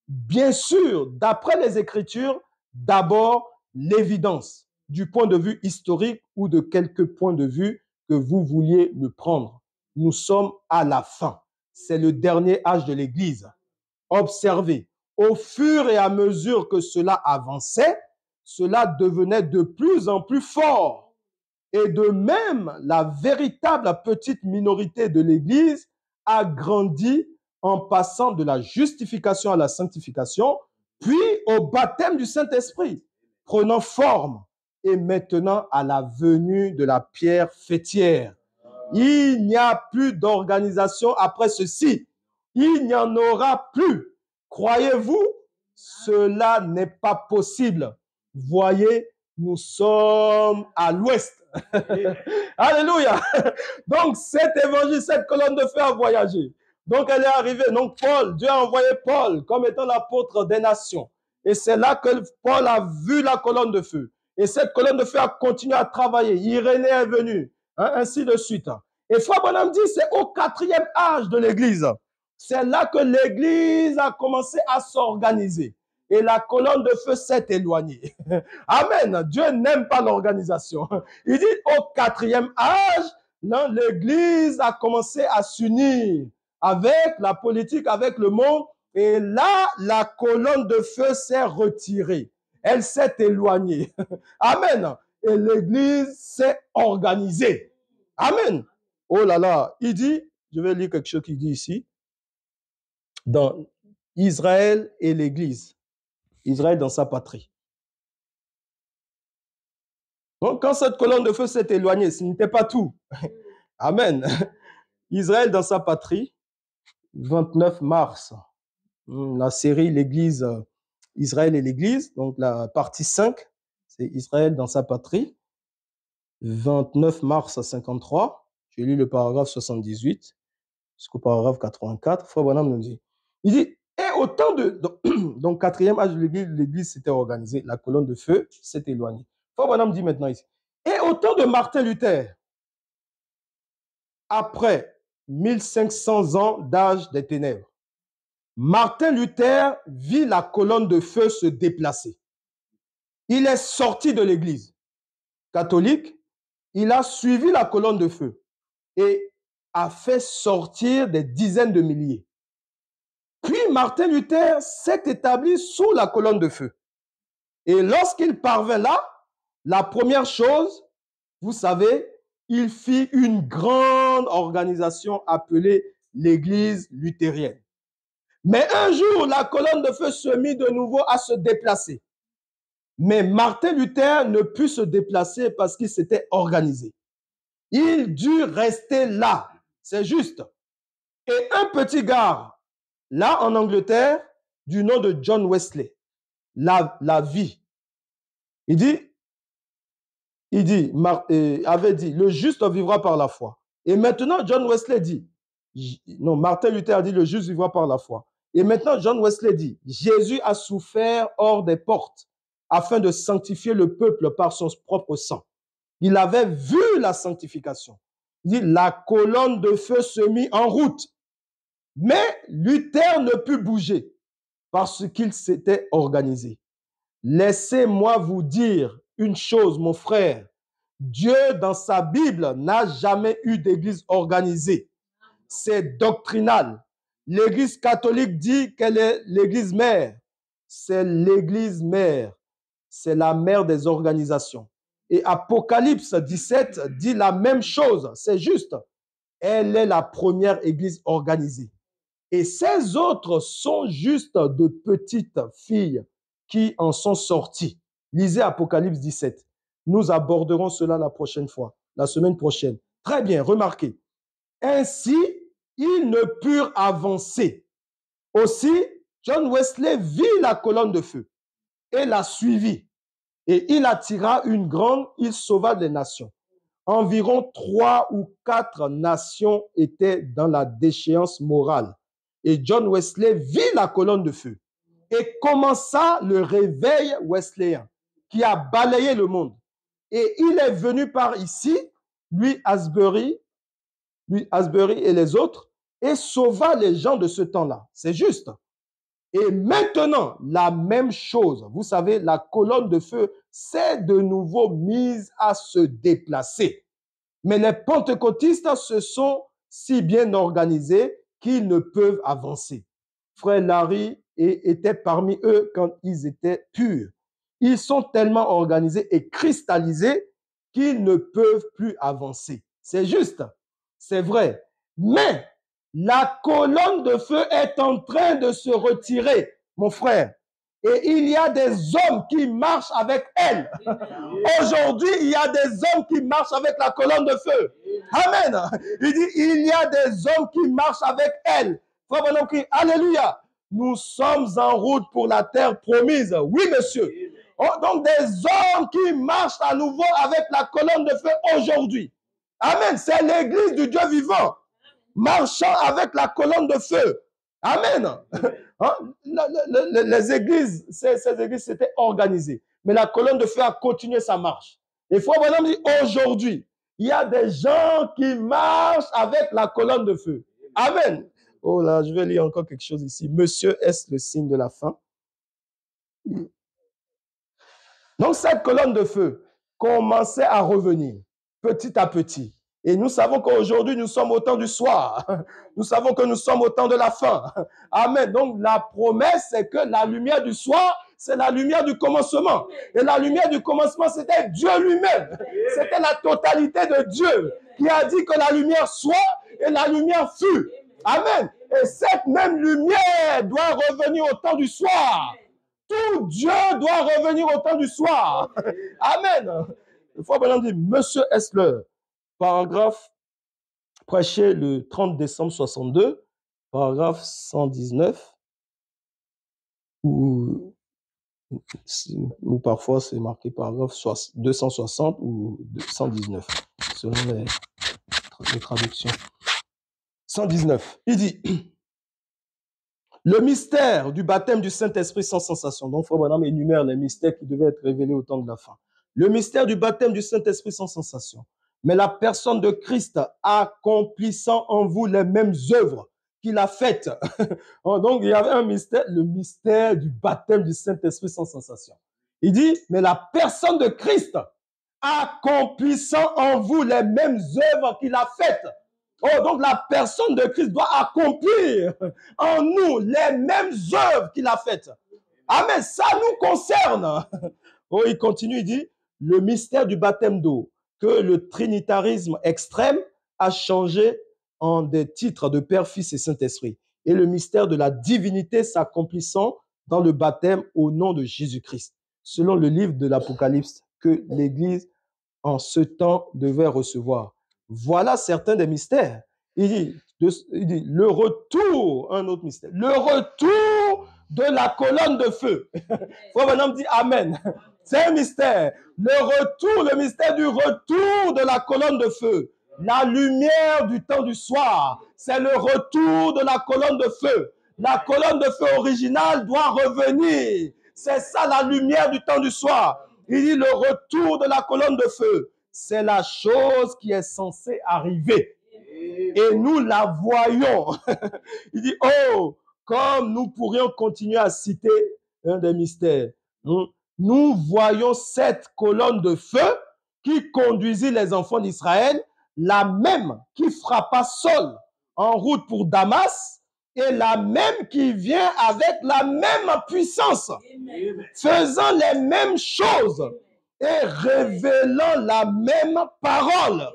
Bien sûr, d'après les Écritures, d'abord l'évidence du point de vue historique ou de quelque point de vue que vous vouliez le prendre. Nous sommes à la fin. C'est le dernier âge de l'Église. Observez, au fur et à mesure que cela avançait, cela devenait de plus en plus fort. Et de même, la véritable petite minorité de l'Église a grandi en passant de la justification à la sanctification, puis au baptême du Saint-Esprit, prenant forme, et maintenant à la venue de la pierre fêtière. Il n'y a plus d'organisation après ceci. Il n'y en aura plus. Croyez-vous? Cela n'est pas possible. Voyez, nous sommes à l'ouest. Alléluia. Donc, cet évangile, cette colonne de feu a voyagé. Donc, elle est arrivée. Donc, Paul, Dieu a envoyé Paul comme étant l'apôtre des nations. Et c'est là que Paul a vu la colonne de feu. Et cette colonne de feu a continué à travailler. Irénée est venue, ainsi de suite. Et Frère Branham dit, c'est au 4e âge de l'Église. C'est là que l'Église a commencé à s'organiser. Et la colonne de feu s'est éloignée. Amen. Dieu n'aime pas l'organisation. Il dit au 4e âge, l'Église a commencé à s'unir avec la politique, avec le monde. Et là, la colonne de feu s'est retirée. Elle s'est éloignée. Amen. Et l'Église s'est organisée. Amen. Oh là là. Il dit, je vais lire quelque chose qu'il dit ici, dans Israël et l'Église. Israël dans sa patrie. Donc, quand cette colonne de feu s'est éloignée, ce n'était pas tout. Amen. Israël dans sa patrie, 29 mars, la série L'Église, Israël et l'Église, donc la partie 5, c'est Israël dans sa patrie, 29 mars 53, j'ai lu le paragraphe 78 jusqu'au paragraphe 84, Frère Branham nous dit, il dit, et autant de... Donc, quatrième âge de l'Église s'était organisée, la colonne de feu s'est éloignée. Frère Branham dit maintenant ici, et autant de Martin Luther, après 1500 ans d'âge des ténèbres, Martin Luther vit la colonne de feu se déplacer. Il est sorti de l'église catholique, il a suivi la colonne de feu et a fait sortir des dizaines de milliers. Puis Martin Luther s'est établi sous la colonne de feu. Et lorsqu'il parvint là, la première chose, vous savez, il fit une grande organisation appelée l'église luthérienne. Mais un jour, la colonne de feu se mit de nouveau à se déplacer. Mais Martin Luther ne put se déplacer parce qu'il s'était organisé. Il dut rester là. C'est juste. Et un petit gars, là en Angleterre, du nom de John Wesley, la vie. Avait dit, le juste vivra par la foi. Et maintenant, John Wesley dit, non, Martin Luther dit, le juste vivra par la foi. Et maintenant, John Wesley dit, Jésus a souffert hors des portes afin de sanctifier le peuple par son propre sang. Il avait vu la sanctification. Il dit, la colonne de feu se mit en route. Mais Luther ne put bouger parce qu'il s'était organisé. Laissez-moi vous dire une chose, mon frère. Dieu, dans sa Bible, n'a jamais eu d'église organisée. C'est doctrinal. L'église catholique dit qu'elle est l'église mère. C'est l'église mère. C'est la mère des organisations. Et Apocalypse 17 dit la même chose. C'est juste. Elle est la première église organisée. Et ces autres sont juste de petites filles qui en sont sorties. Lisez Apocalypse 17. Nous aborderons cela la prochaine fois, la semaine prochaine. Très bien, remarquez. Ainsi, ils ne purent avancer. Aussi, John Wesley vit la colonne de feu et la suivit. Et il attira une grande, il sauva les nations. Environ 3 ou 4 nations étaient dans la déchéance morale. Et John Wesley vit la colonne de feu et commença le réveil wesleyen qui a balayé le monde. Et il est venu par ici, lui Asbury et les autres, et sauva les gens de ce temps-là. C'est juste. Et maintenant, la même chose. Vous savez, la colonne de feu s'est de nouveau mise à se déplacer. Mais les pentecôtistes se sont si bien organisés qu'ils ne peuvent avancer. Frère Larry était parmi eux quand ils étaient purs. Ils sont tellement organisés et cristallisés qu'ils ne peuvent plus avancer. C'est juste, c'est vrai. Mais la colonne de feu est en train de se retirer, mon frère. Et il y a des hommes qui marchent avec elle. Aujourd'hui, il y a des hommes qui marchent avec la colonne de feu. Amen. Il dit, il y a des hommes qui marchent avec elle. Frère Branham crie, alléluia. Nous sommes en route pour la terre promise. Oui, monsieur. Oh, donc des hommes qui marchent à nouveau avec la colonne de feu aujourd'hui. Amen. C'est l'église du Dieu vivant. Marchant avec la colonne de feu. Amen. Hein? Les églises, ces églises s'étaient organisées. Mais la colonne de feu a continué sa marche. Et Frère Branham dit, aujourd'hui, il y a des gens qui marchent avec la colonne de feu. Amen. Oh là, je vais lire encore quelque chose ici. Monsieur, est-ce le signe de la fin? Donc, cette colonne de feu commençait à revenir petit à petit. Et nous savons qu'aujourd'hui, nous sommes au temps du soir. Nous savons que nous sommes au temps de la fin. Amen. Donc, la promesse, c'est que la lumière du soir, c'est la lumière du commencement. Et la lumière du commencement, c'était Dieu lui-même. C'était la totalité de Dieu qui a dit que la lumière soit et la lumière fut. Amen. Et cette même lumière doit revenir au temps du soir. Tout Dieu doit revenir au temps du soir. Amen. Le frère Branham dit, Monsieur Hessler, paragraphe prêché le 30 décembre 62, paragraphe 119, ou parfois c'est marqué paragraphe 260 ou 119, selon les traductions. 119, il dit, le mystère du baptême du Saint-Esprit sans sensation. Donc, frère Branham énumère les mystères qui devaient être révélés au temps de la fin. Le mystère du baptême du Saint-Esprit sans sensation. Mais la personne de Christ accomplissant en vous les mêmes œuvres qu'il a faites. Donc, il y avait un mystère, le mystère du baptême du Saint-Esprit sans sensation. Il dit, mais la personne de Christ accomplissant en vous les mêmes œuvres qu'il a faites. Oh, donc la personne de Christ doit accomplir en nous les mêmes œuvres qu'il a faites. Amen, ça nous concerne. Oh, il continue, il dit, le mystère du baptême d'eau, que le trinitarisme extrême a changé en des titres de Père, Fils et Saint-Esprit. Et le mystère de la divinité s'accomplissant dans le baptême au nom de Jésus-Christ, selon le livre de l'Apocalypse que l'Église en ce temps devait recevoir. Voilà certains des mystères. Il dit le retour, un autre mystère, le retour de la colonne de feu. Frère Branham dit Amen. C'est un mystère. Le mystère du retour de la colonne de feu. La lumière du temps du soir, c'est le retour de la colonne de feu. La colonne de feu originale doit revenir. C'est ça la lumière du temps du soir. Il dit le retour de la colonne de feu. C'est la chose qui est censée arriver. Et nous la voyons. Il dit, oh, comme nous pourrions continuer à citer un des mystères. Nous voyons cette colonne de feu qui conduisit les enfants d'Israël, la même qui frappa Saul en route pour Damas, et la même qui vient avec la même puissance, faisant les mêmes choses et révélant la même parole,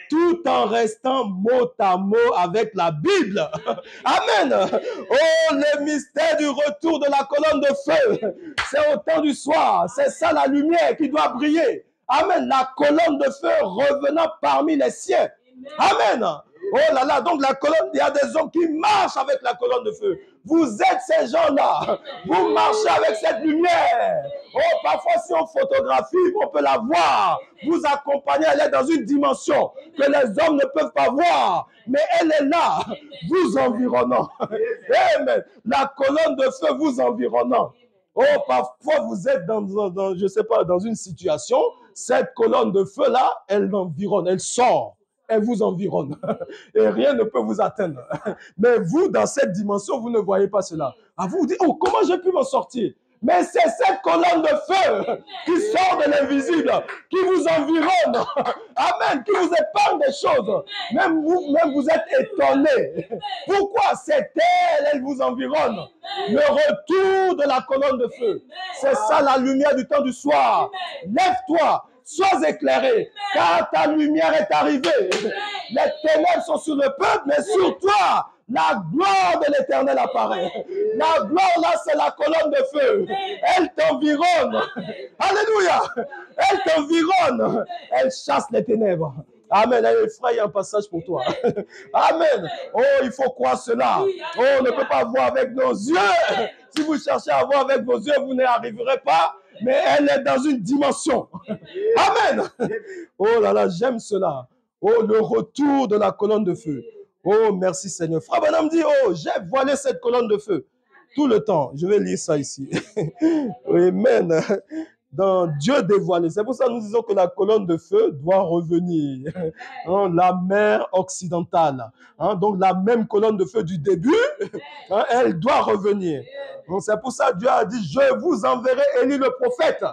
tout en restant mot à mot avec la Bible. Amen. Oh, le mystère du retour de la colonne de feu, c'est au temps du soir, c'est ça la lumière qui doit briller. Amen. La colonne de feu revenant parmi les siens. Amen. Oh là là, donc la colonne, il y a des hommes qui marchent avec la colonne de feu. Vous êtes ces gens-là. Vous marchez avec cette lumière. Oh, parfois si on photographie, on peut la voir. Vous accompagnez, elle est dans une dimension que les hommes ne peuvent pas voir. Mais elle est là, vous environnant. Amen. La colonne de feu vous environnant. Oh, parfois vous êtes dans je sais pas, dans une situation, cette colonne de feu-là, elle environne, elle sort. Elle vous environne. Et rien ne peut vous atteindre. Mais vous, dans cette dimension, vous ne voyez pas cela. À vous, vous dites, oh, comment j'ai pu m'en sortir? Mais c'est cette colonne de feu qui sort de l'invisible, qui vous environne. Amen. Qui vous épargne des choses. Même vous êtes étonnés. Pourquoi? C'est elle vous environne. Le retour de la colonne de feu. C'est ça la lumière du temps du soir. Lève-toi. Sois éclairé, car ta lumière est arrivée. Les ténèbres sont sur le peuple, mais sur toi, la gloire de l'Éternel apparaît. La gloire, là, c'est la colonne de feu. Elle t'environne. Alléluia. Elle t'environne. Elle chasse les ténèbres. Amen. Frère, il y a un passage pour toi. Amen. Oh, il faut croire cela. Oh, on ne peut pas voir avec nos yeux. Si vous cherchez à voir avec vos yeux, vous n'y arriverez pas. Mais elle est dans une dimension. Amen. Oh là là, j'aime cela. Oh, le retour de la colonne de feu. Oh, merci Seigneur. Frère Branham dit, oh, j'ai voilé cette colonne de feu. Tout le temps. Je vais lire ça ici. Amen. Dans Dieu dévoilé. C'est pour ça que nous disons que la colonne de feu doit revenir. La mer occidentale. Donc la même colonne de feu du début, elle doit revenir. C'est pour ça que Dieu a dit, je vous enverrai Élie le prophète.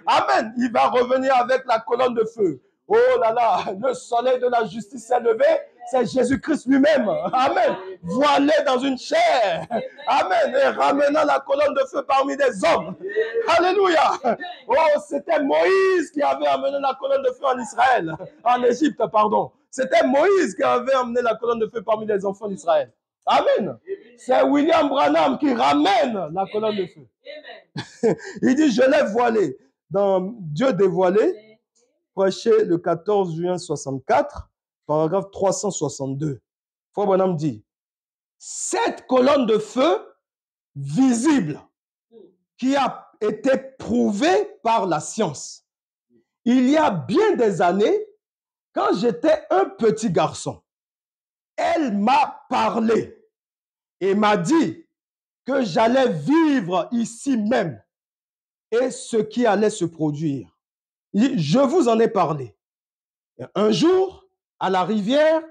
Amen. Il va revenir avec la colonne de feu. Oh là là, le soleil de la justice s'est levé. C'est Jésus-Christ lui-même. Amen. Voilé dans une chair. Amen. Et ramenant la colonne de feu parmi des hommes. Alléluia. Oh, c'était Moïse qui avait amené la colonne de feu en Israël. En Égypte, pardon. C'était Moïse qui avait amené la colonne de feu parmi les enfants d'Israël. Amen. C'est William Branham qui ramène la colonne de feu. Il dit, je l'ai voilé. Dans Dieu dévoilé, prêché le 14 juin 64, paragraphe 362. Frère Branham dit, cette colonne de feu visible qui a été prouvée par la science. Il y a bien des années, quand j'étais un petit garçon, elle m'a parlé et m'a dit que j'allais vivre ici même et ce qui allait se produire. Je vous en ai parlé. Un jour, à la rivière,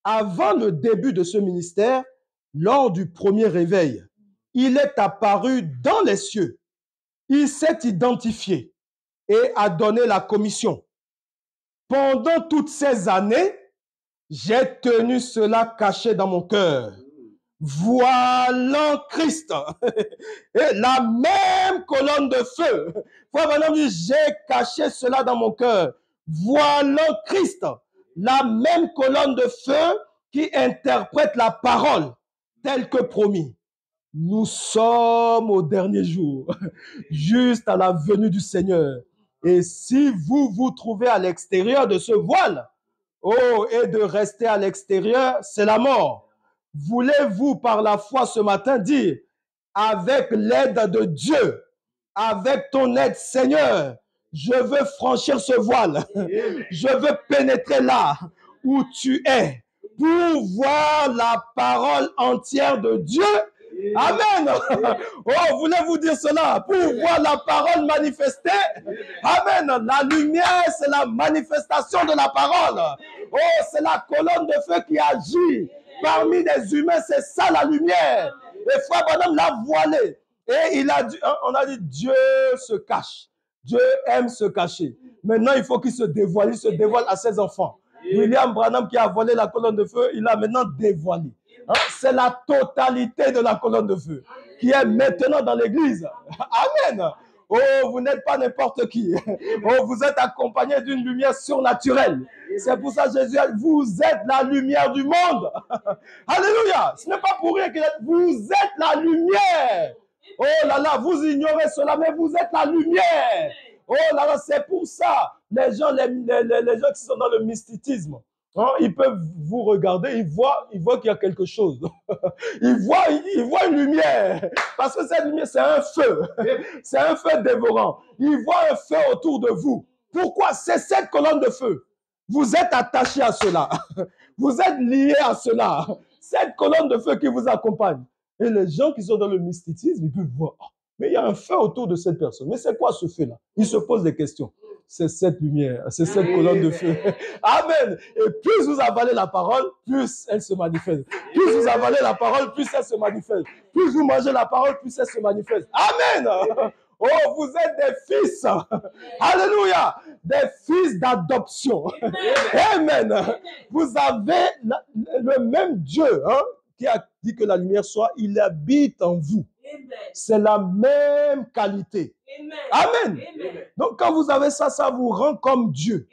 avant le début de ce ministère, lors du premier réveil, il est apparu dans les cieux. Il s'est identifié et a donné la commission. Pendant toutes ces années, j'ai tenu cela caché dans mon cœur. Voilà Christ. Et la même colonne de feu. J'ai caché cela dans mon cœur. Voilà Christ. La même colonne de feu qui interprète la parole telle que promis. Nous sommes au dernier jour, juste à la venue du Seigneur. Et si vous vous trouvez à l'extérieur de ce voile, et de rester à l'extérieur, c'est la mort. Voulez-vous par la foi ce matin dire, avec l'aide de Dieu, avec ton aide Seigneur, je veux franchir ce voile, je veux pénétrer là où tu es pour voir la parole entière de Dieu. Amen. Oh, voulez-vous dire cela? Pour voir la parole manifestée. Amen. La lumière, c'est la manifestation de la parole. Oh, c'est la colonne de feu qui agit parmi les humains. C'est ça la lumière. Et frère Branham l'a voilé. Et il a dit, on a dit, Dieu se cache. Dieu aime se cacher. Maintenant, il faut qu'il se dévoile. Il se dévoile à ses enfants. William Branham qui a volé la colonne de feu, il a maintenant dévoilé. C'est la totalité de la colonne de feu qui est maintenant dans l'église. Amen. Oh, vous n'êtes pas n'importe qui. Oh, vous êtes accompagné d'une lumière surnaturelle. C'est pour ça que Jésus a dit, vous êtes la lumière du monde. Alléluia. Ce n'est pas pour rien que vous êtes la lumière. Oh là là, vous ignorez cela, mais vous êtes la lumière. Oh là là, c'est pour ça. Les gens qui sont dans le mysticisme, ils peuvent vous regarder, ils voient qu'il y a quelque chose. Ils voient une lumière. Parce que cette lumière, c'est un feu. C'est un feu dévorant. Ils voient un feu autour de vous. Pourquoi? C'est cette colonne de feu. Vous êtes attaché à cela. Vous êtes lié à cela. Cette colonne de feu qui vous accompagne. Et les gens qui sont dans le mysticisme, ils peuvent voir. Mais il y a un feu autour de cette personne. Mais c'est quoi ce feu-là? Ils se posent des questions. C'est cette lumière, c'est cette colonne de feu. Amen. Et plus vous avalez la parole, plus elle se manifeste. Plus vous avalez la parole, plus elle se manifeste. Plus vous mangez la parole, plus elle se manifeste. Amen. Oh, vous êtes des fils. Alléluia. Des fils d'adoption. Amen. Vous avez le même Dieu qui a dit que la lumière soit, il habite en vous. C'est la même qualité. Amen. Donc quand vous avez ça, ça vous rend comme Dieu.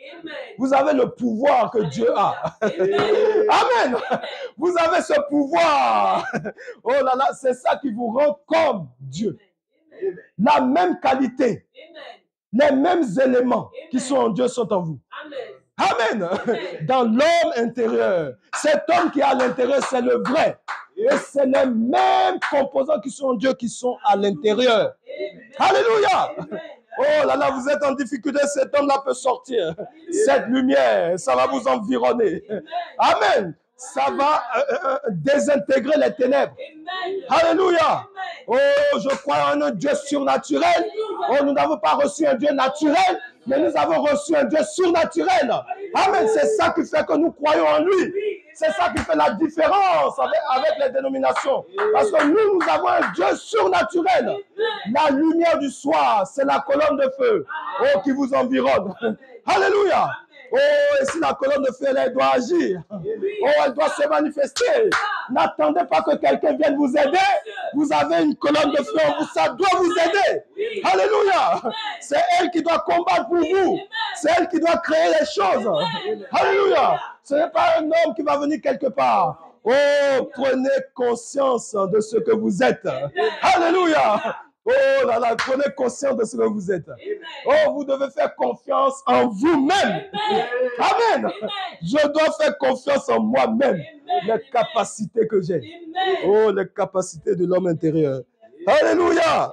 Vous avez le pouvoir que Dieu a. Amen. Vous avez ce pouvoir. Oh là là, c'est ça qui vous rend comme Dieu. La même qualité. Les mêmes éléments qui sont en Dieu sont en vous. Amen. Dans l'homme intérieur. Cet homme qui est à l'intérieur, c'est le vrai. Et c'est les mêmes composants qui sont en Dieu qui sont à l'intérieur. Alléluia. Oh là là, vous êtes en difficulté, cet homme-là peut sortir. Cette lumière, ça va vous environner. Amen. Ça va désintégrer les ténèbres. Alléluia. Oh, je crois en un Dieu surnaturel. Oh, nous n'avons pas reçu un Dieu naturel, mais nous avons reçu un Dieu surnaturel. Amen. C'est ça qui fait que nous croyons en lui. C'est ça qui fait la différence avec les dénominations. Parce que nous avons un Dieu surnaturel. La lumière du soir, c'est la colonne de feu qui vous environne. Alléluia. Oh, et si la colonne de feu, elle doit agir. Oh, elle doit se manifester. N'attendez pas que quelqu'un vienne vous aider. Vous avez une colonne de feu en vous, ça doit vous aider. Alléluia. C'est elle qui doit combattre pour vous. C'est elle qui doit créer les choses. Alléluia. Ce n'est pas un homme qui va venir quelque part. Oh, prenez conscience de ce que vous êtes. Alléluia. Oh là là, prenez conscience de ce que vous êtes. Oh, vous devez faire confiance en vous-même. Amen. Je dois faire confiance en moi-même. Les capacités que j'ai. Oh, les capacités de l'homme intérieur. Alléluia.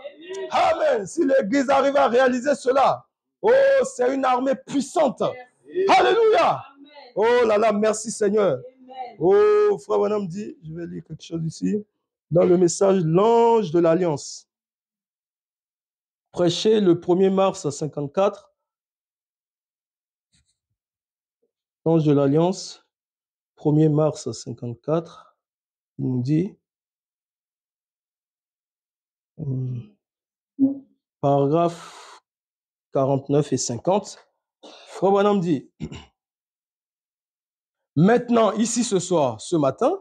Amen. Si l'Église arrive à réaliser cela, oh, c'est une armée puissante. Alléluia. Oh là là, merci Seigneur. Oh, frère Branham dit, je vais lire quelque chose ici, dans le message L'ange de l'Alliance. Prêché le 1er mars 54. L'ange de l'Alliance, 1er mars 54. Il nous dit, paragraphe 49 et 50, frère Branham dit, maintenant, ici ce soir, ce matin,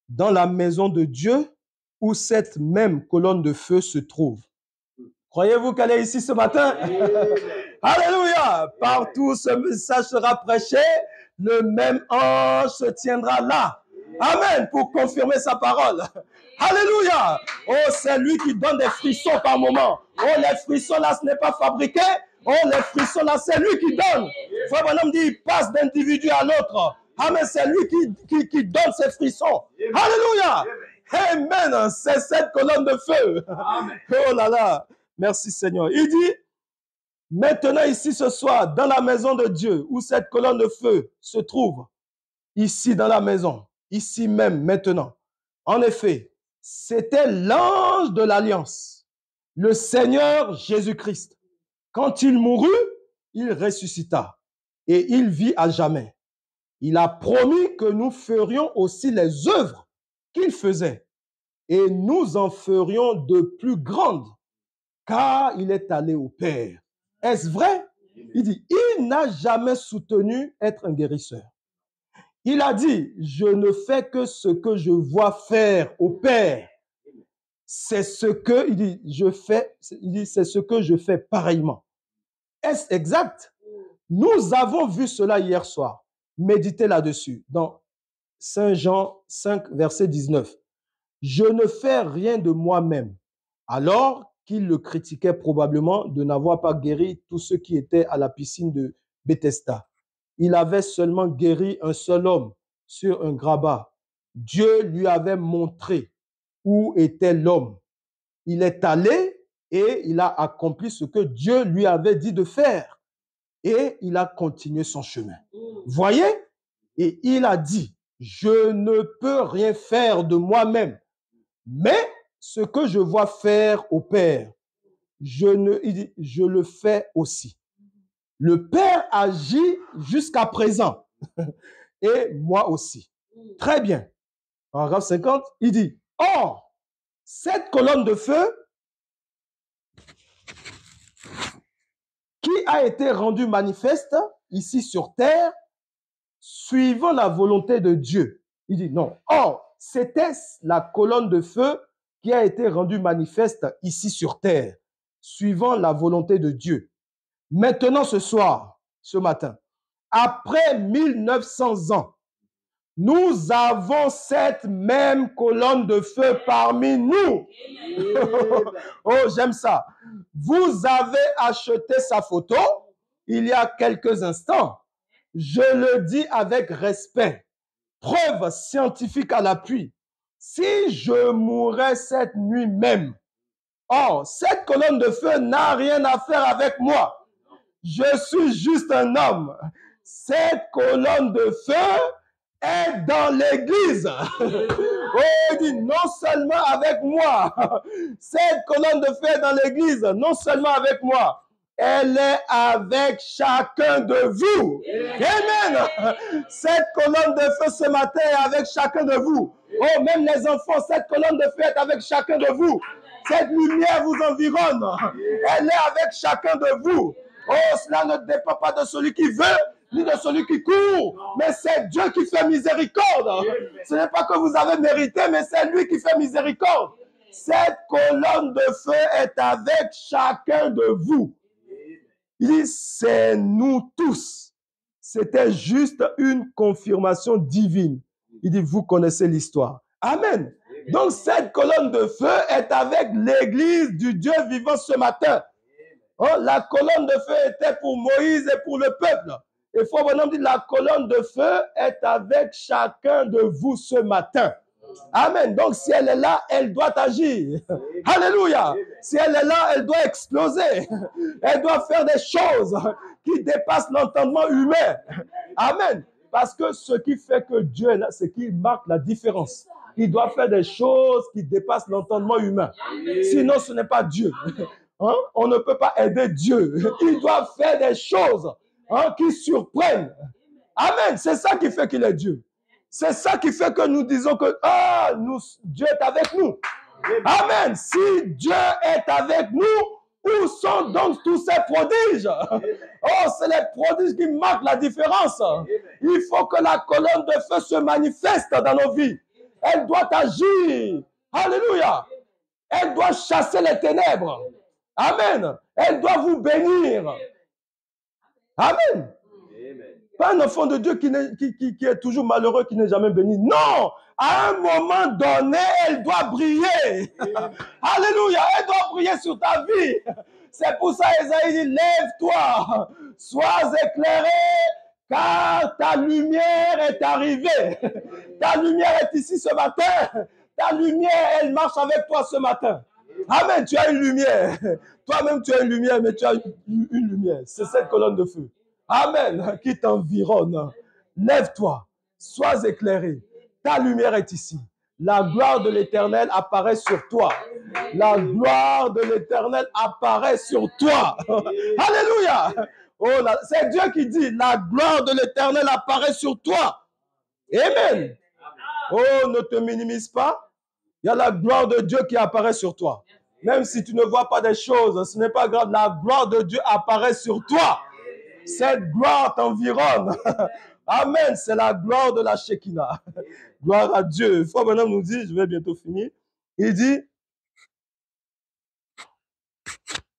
dans la maison de Dieu, où cette même colonne de feu se trouve. Croyez-vous qu'elle est ici ce matin? Alléluia! Partout ce message sera prêché, le même ange se tiendra là. Amen, pour confirmer sa parole. Alléluia! Oh, c'est lui qui donne des frissons par moment. Oh, les frissons là, ce n'est pas fabriqué. Oh, les frissons là, c'est lui qui donne. Frère Branham dit, il passe d'individu à l'autre. Amen, c'est lui qui donne ces frissons. Alléluia! Amen, c'est cette colonne de feu. Oh là là, merci Seigneur. Il dit, maintenant ici ce soir, dans la maison de Dieu, où cette colonne de feu se trouve, ici dans la maison, ici même, maintenant. En effet, c'était l'ange de l'Alliance, le Seigneur Jésus-Christ. Quand il mourut, il ressuscita et il vit à jamais. Il a promis que nous ferions aussi les œuvres qu'il faisait et nous en ferions de plus grandes, car il est allé au Père. Est-ce vrai? Il dit, il n'a jamais soutenu être un guérisseur. Il a dit, je ne fais que ce que je vois faire au Père. C'est ce que, il dit, c'est ce que je fais pareillement. Est-ce exact? Nous avons vu cela hier soir. Méditez là-dessus, dans Saint Jean 5, verset 19. Je ne fais rien de moi-même. Alors qu'il le critiquait probablement de n'avoir pas guéri tous ceux qui étaient à la piscine de Bethesda. Il avait seulement guéri un seul homme sur un grabat. Dieu lui avait montré où était l'homme. Il est allé et il a accompli ce que Dieu lui avait dit de faire. Et il a continué son chemin. Voyez? Et il a dit, je ne peux rien faire de moi-même, mais ce que je vois faire au Père, je le fais aussi. Le Père agit jusqu'à présent et moi aussi. Très bien. Paragraphe 50, il dit, or, cette colonne de feu qui a été rendue manifeste ici sur terre, suivant la volonté de Dieu. Il dit non. Or, c'était la colonne de feu qui a été rendue manifeste ici sur terre, suivant la volonté de Dieu. Maintenant, ce soir, ce matin, après 1900 ans, nous avons cette même colonne de feu parmi nous. Oh, j'aime ça. Vous avez acheté sa photo il y a quelques instants. Je le dis avec respect. Preuve scientifique à l'appui. Si je mourais cette nuit même, oh, cette colonne de feu n'a rien à faire avec moi. Je suis juste un homme. Cette colonne de feu est dans l'église. Oh, il dit non seulement avec moi. Cette colonne de feu est dans l'église, non seulement avec moi. Elle est avec chacun de vous. Amen. Cette colonne de feu ce matin est avec chacun de vous. Oh, même les enfants, cette colonne de feu est avec chacun de vous. Cette lumière vous environne. Elle est avec chacun de vous. Oh, cela ne dépend pas de celui qui veut, ni de celui qui court, mais c'est Dieu qui fait miséricorde. Ce n'est pas que vous avez mérité, mais c'est lui qui fait miséricorde. Cette colonne de feu est avec chacun de vous. Il dit, c'est nous tous. C'était juste une confirmation divine. Il dit, vous connaissez l'histoire. Amen. Donc, cette colonne de feu est avec l'église du Dieu vivant ce matin. Oh, la colonne de feu était pour Moïse et pour le peuple. Et Frère Branham dit, la colonne de feu est avec chacun de vous ce matin. Amen. Donc, si elle est là, elle doit agir. Alléluia. Si elle est là, elle doit exploser. Elle doit faire des choses qui dépassent l'entendement humain. Amen. Parce que ce qui fait que Dieu est là, c'est qu'il marque la différence. Il doit faire des choses qui dépassent l'entendement humain. Sinon, ce n'est pas Dieu. Hein? On ne peut pas aider Dieu. Il doit faire des choses qui surprennent. Amen. C'est ça qui fait qu'il est Dieu. C'est ça qui fait que nous disons que Dieu est avec nous. Amen. Si Dieu est avec nous, où sont donc tous ces prodiges? Oh, c'est les prodiges qui marquent la différence. Il faut que la colonne de feu se manifeste dans nos vies. Elle doit agir. Alléluia. Elle doit chasser les ténèbres. Amen. Elle doit vous bénir. Amen. Pas un enfant de Dieu qui est toujours malheureux, qui n'est jamais béni. Non! À un moment donné, elle doit briller. Alléluia! Elle doit briller sur ta vie. C'est pour ça Ésaïe dit, lève-toi, sois éclairé, car ta lumière est arrivée. Ta lumière est ici ce matin. Ta lumière, elle marche avec toi ce matin. Amen, tu as une lumière. Toi-même, tu as une lumière, mais tu as une lumière. C'est cette colonne de feu. Amen, qui t'environne. Lève-toi, sois éclairé. Ta lumière est ici. La gloire de l'Éternel apparaît sur toi. La gloire de l'Éternel apparaît sur toi. Alléluia. Oh, c'est Dieu qui dit, la gloire de l'Éternel apparaît sur toi. Amen. Oh, ne te minimise pas. Il y a la gloire de Dieu qui apparaît sur toi. Même si tu ne vois pas des choses, ce n'est pas grave. La gloire de Dieu apparaît sur toi. Cette gloire t'environne. Amen. C'est la gloire de la Shekinah. Gloire à Dieu. Frère Branham nous dit, je vais bientôt finir. Il dit,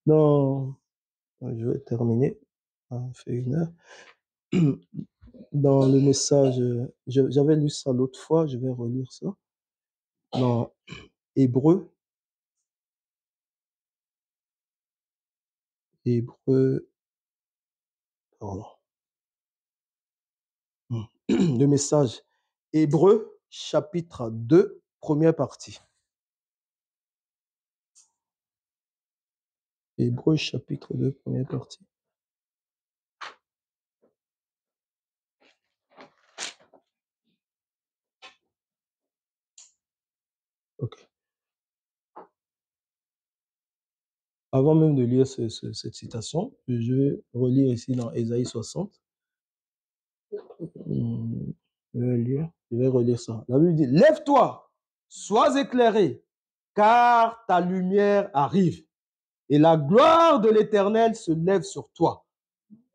je vais terminer. Ça fait 1 heure. Dans le message, j'avais lu ça l'autre fois, je vais relire ça. Dans Hébreu, pardon. Le message, Hébreu, chapitre 2, première partie. Hébreu, chapitre 2, première partie. Ok. Avant même de lire cette citation, je vais relire ici dans Ésaïe 60. Je vais relire ça. La Bible dit, lève-toi, sois éclairé, car ta lumière arrive, et la gloire de l'Éternel se lève sur toi.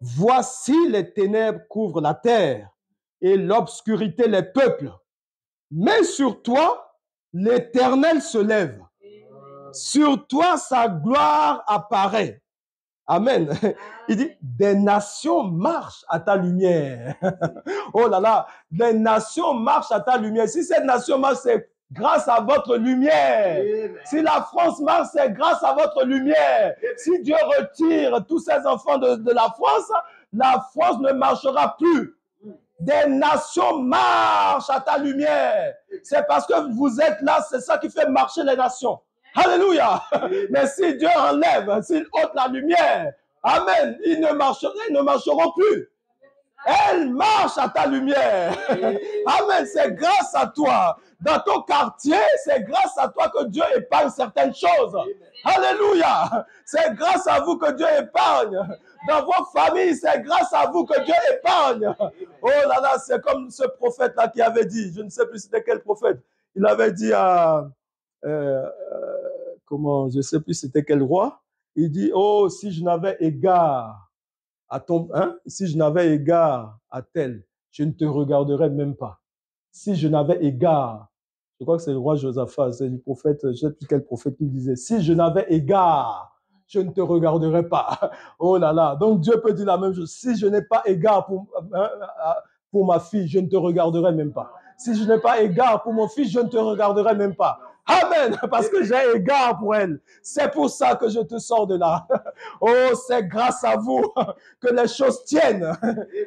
Voici les ténèbres couvrent la terre, et l'obscurité les peuples. Mais sur toi, l'Éternel se lève. Sur toi, sa gloire apparaît. Amen. Il dit, des nations marchent à ta lumière. Oh là là, des nations marchent à ta lumière. Si cette nation marche, c'est grâce à votre lumière. Si la France marche, c'est grâce à votre lumière. Si Dieu retire tous ces enfants de la France ne marchera plus. Des nations marchent à ta lumière. C'est parce que vous êtes là, c'est ça qui fait marcher les nations. Alléluia. Mais si Dieu enlève, s'il ôte la lumière, amen, ils ne marcheront plus. Elle marche à ta lumière. Amen, c'est grâce à toi. Dans ton quartier, c'est grâce à toi que Dieu épargne certaines choses. Alléluia. C'est grâce à vous que Dieu épargne. Dans vos familles, c'est grâce à vous que Dieu épargne. Oh là là, c'est comme ce prophète-là qui avait dit, je ne sais plus c'était quel prophète, il avait dit à... je ne sais plus c'était quel roi, il dit, oh, si je n'avais égard à si je n'avais égard à tel, je ne te regarderais même pas. Si je n'avais égard, je crois que c'est le roi Josaphat, c'est le prophète, je ne sais plus quel prophète qui disait, si je n'avais égard, je ne te regarderais pas. Oh là là, donc Dieu peut dire la même chose, si je n'ai pas égard pour ma fille, je ne te regarderai même pas. Si je n'ai pas égard pour mon fils, je ne te regarderai même pas. Amen, parce que j'ai égard pour elle. C'est pour ça que je te sors de là. Oh, c'est grâce à vous que les choses tiennent.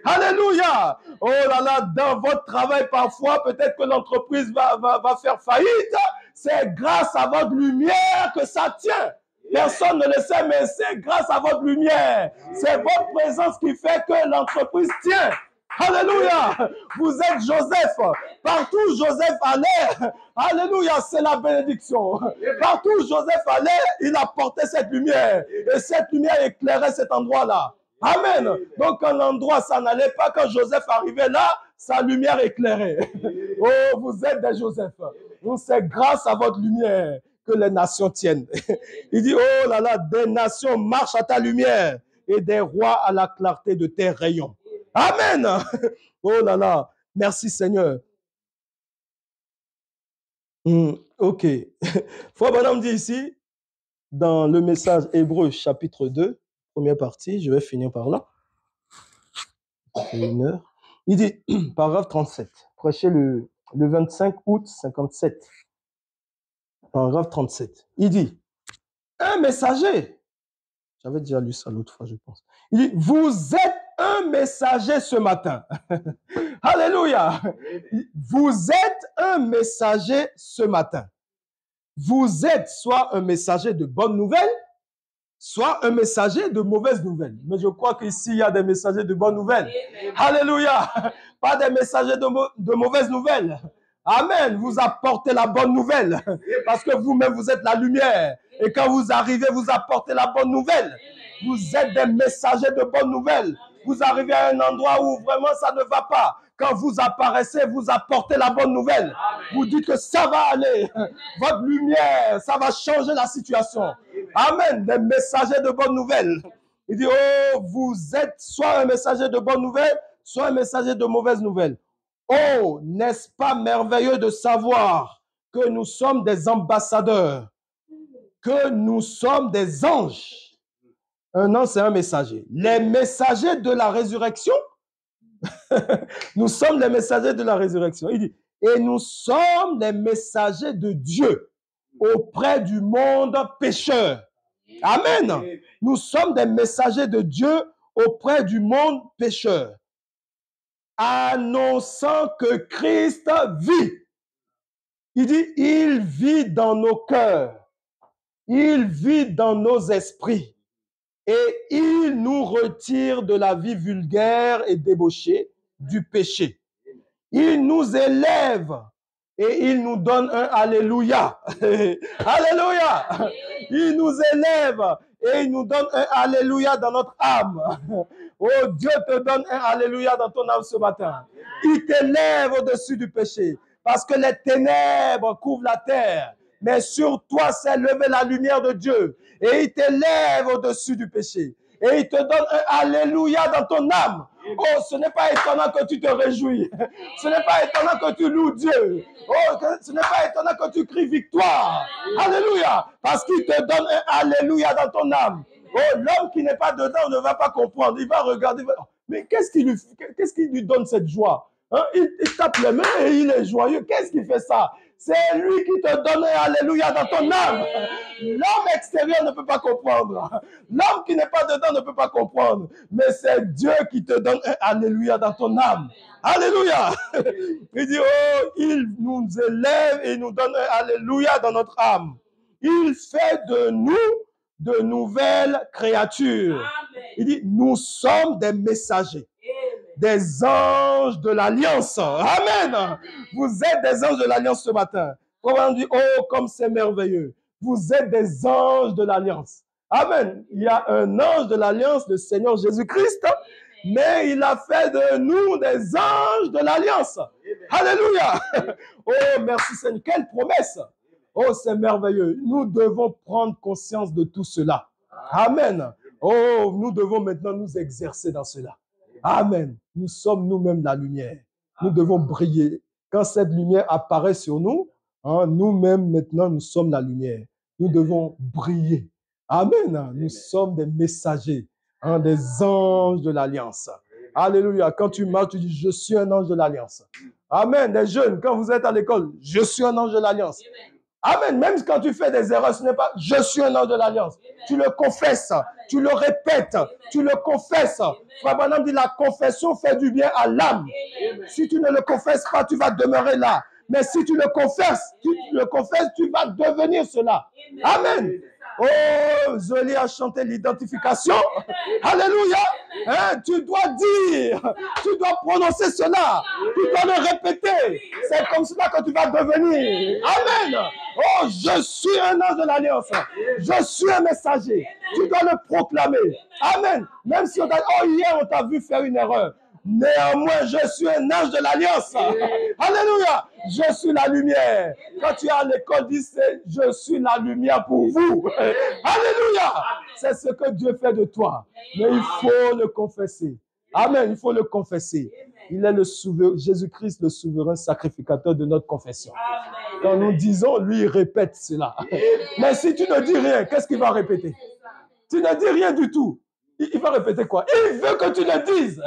Alléluia. Oh là là, dans votre travail, parfois, peut-être que l'entreprise va faire faillite. C'est grâce à votre lumière que ça tient. Personne ne le sait, mais c'est grâce à votre lumière. C'est votre présence qui fait que l'entreprise tient. Alléluia. Vous êtes Joseph. Partout où Joseph allait, alléluia, c'est la bénédiction. Partout où Joseph allait, il apportait cette lumière. Et cette lumière éclairait cet endroit-là. Amen. Donc, quand l'endroit, ça n'allait pas, quand Joseph arrivait là, sa lumière éclairait. Oh, vous êtes des Joseph. Donc, c'est grâce à votre lumière que les nations tiennent. Il dit, oh là là, des nations marchent à ta lumière et des rois à la clarté de tes rayons. Amen. Oh là là, merci Seigneur. Ok. Frère Branham dit ici, dans le message Hébreu chapitre 2, première partie, je vais finir par là. Une heure. Il dit, paragraphe 37, prêché le 25 août 57. Paragraphe 37. Il dit, un messager, j'avais déjà lu ça l'autre fois, je pense. Il dit, vous êtes un messager ce matin. Alléluia. Vous êtes un messager ce matin. Vous êtes soit un messager de bonnes nouvelles, soit un messager de mauvaises nouvelles. Mais je crois qu'ici, il y a des messagers de bonnes nouvelles. Alléluia. Pas des messagers de mauvaises nouvelles. Amen. Vous apportez la bonne nouvelle. Parce que vous-même, vous êtes la lumière. Et quand vous arrivez, vous apportez la bonne nouvelle. Vous êtes des messagers de bonnes nouvelles. Vous arrivez à un endroit où vraiment ça ne va pas. Quand vous apparaissez, vous apportez la bonne nouvelle. Vous dites que ça va aller. Votre lumière, ça va changer la situation. Amen. Des messagers de bonnes nouvelles. Il dit, oh, vous êtes soit un messager de bonnes nouvelles, soit un messager de mauvaises nouvelles. Oh, n'est-ce pas merveilleux de savoir que nous sommes des ambassadeurs, que nous sommes des anges. Un ange, c'est un messager. Les messagers de la résurrection, nous sommes les messagers de la résurrection. Il dit, et nous sommes les messagers de Dieu auprès du monde pécheur. Amen. Nous sommes des messagers de Dieu auprès du monde pécheur, annonçant que Christ vit. Il dit, il vit dans nos cœurs, il vit dans nos esprits et il nous retire de la vie vulgaire et débauchée du péché. Il nous élève et il nous donne un Alléluia. Alléluia. Il nous élève et il nous donne un Alléluia dans notre âme. Oh, Dieu te donne un Alléluia dans ton âme ce matin. Il t'élève au-dessus du péché parce que les ténèbres couvrent la terre. Mais sur toi s'est levée la lumière de Dieu et il t'élève au-dessus du péché. Et il te donne un Alléluia dans ton âme. Oh, ce n'est pas étonnant que tu te réjouis. Ce n'est pas étonnant que tu loues Dieu. Oh, ce n'est pas étonnant que tu cries victoire. Alléluia. Parce qu'il te donne un Alléluia dans ton âme. Oh, l'homme qui n'est pas dedans ne va pas comprendre. Il va regarder. Mais qu'est-ce qui lui donne cette joie? Hein? Il tape les mains et il est joyeux. Qu'est-ce qui fait ça? C'est lui qui te donne un Alléluia dans ton âme. L'homme extérieur ne peut pas comprendre. L'homme qui n'est pas dedans ne peut pas comprendre. Mais c'est Dieu qui te donne un Alléluia dans ton âme. Alléluia. Il dit, oh, il nous élève et il nous donne un Alléluia dans notre âme. Il fait de nous de nouvelles créatures. Amen. Il dit, nous sommes des messagers. Des anges de l'Alliance. Amen. Vous êtes des anges de l'Alliance ce matin. On dit, oh, comme c'est merveilleux. Vous êtes des anges de l'Alliance. Amen. Il y a un ange de l'Alliance, le Seigneur Jésus-Christ, mais il a fait de nous des anges de l'Alliance. Alléluia. Oh, merci Seigneur. Quelle promesse. Oh, c'est merveilleux. Nous devons prendre conscience de tout cela. Amen. Oh, nous devons maintenant nous exercer dans cela. Amen. Nous sommes nous-mêmes la lumière. Nous devons briller. Quand cette lumière apparaît sur nous, hein, nous-mêmes maintenant, nous sommes la lumière. Nous devons briller. Amen. Nous sommes des messagers, hein, des anges de l'Alliance. Alléluia. Quand tu marches, tu dis, je suis un ange de l'Alliance. Amen. Les jeunes, quand vous êtes à l'école, je suis un ange de l'Alliance. Amen. Même quand tu fais des erreurs, ce n'est pas je suis un ange de l'Alliance. Tu le confesses, tu le répètes, tu le confesses. Frère Branham dit la confession fait du bien à l'âme. Si tu ne le confesses pas, tu vas demeurer là. Mais si tu le confesses, tu vas devenir cela. Amen. Oh, Zoli a chanté l'identification. Alléluia. Hein, tu dois dire, tu dois prononcer cela, tu dois le répéter. C'est comme cela que tu vas devenir. Amen. Oh, je suis un ange de l'Alliance. Je suis un messager. Tu dois le proclamer. Amen. Même si on t'a, oh, hier on t'a vu faire une erreur. Néanmoins, je suis un ange de l'Alliance. Alléluia. Je suis la lumière. Quand tu es à l'école, dis, je suis la lumière pour vous. Alléluia. C'est ce que Dieu fait de toi. Mais il faut le confesser. Amen. Il faut le confesser. Il est le souverain, Jésus-Christ, le souverain sacrificateur de notre confession. Quand nous disons, lui, il répète cela. Mais si tu ne dis rien, qu'est-ce qu'il va répéter? Tu ne dis rien du tout. Il va répéter quoi? Il veut que tu le dises.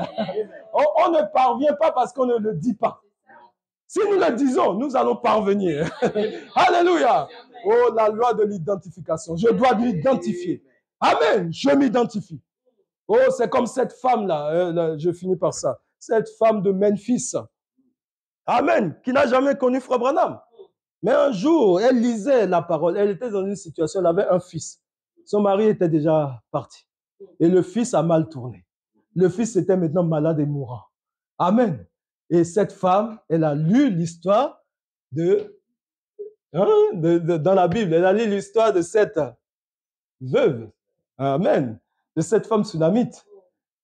On ne parvient pas parce qu'on ne le dit pas. Si nous le disons, nous allons parvenir. Alléluia. Oh, la loi de l'identification. Je dois m'identifier. Amen. Je m'identifie. Oh, c'est comme cette femme-là. Je finis par ça. Cette femme de Memphis. Amen. Qui n'a jamais connu Frère Branham. Mais un jour, elle lisait la parole. Elle était dans une situation, elle avait un fils. Son mari était déjà parti. Et le fils a mal tourné. Le fils était maintenant malade et mourant. Amen. Et cette femme, elle a lu l'histoire dans la Bible. Elle a lu l'histoire de cette veuve. Amen. De cette femme sunamite.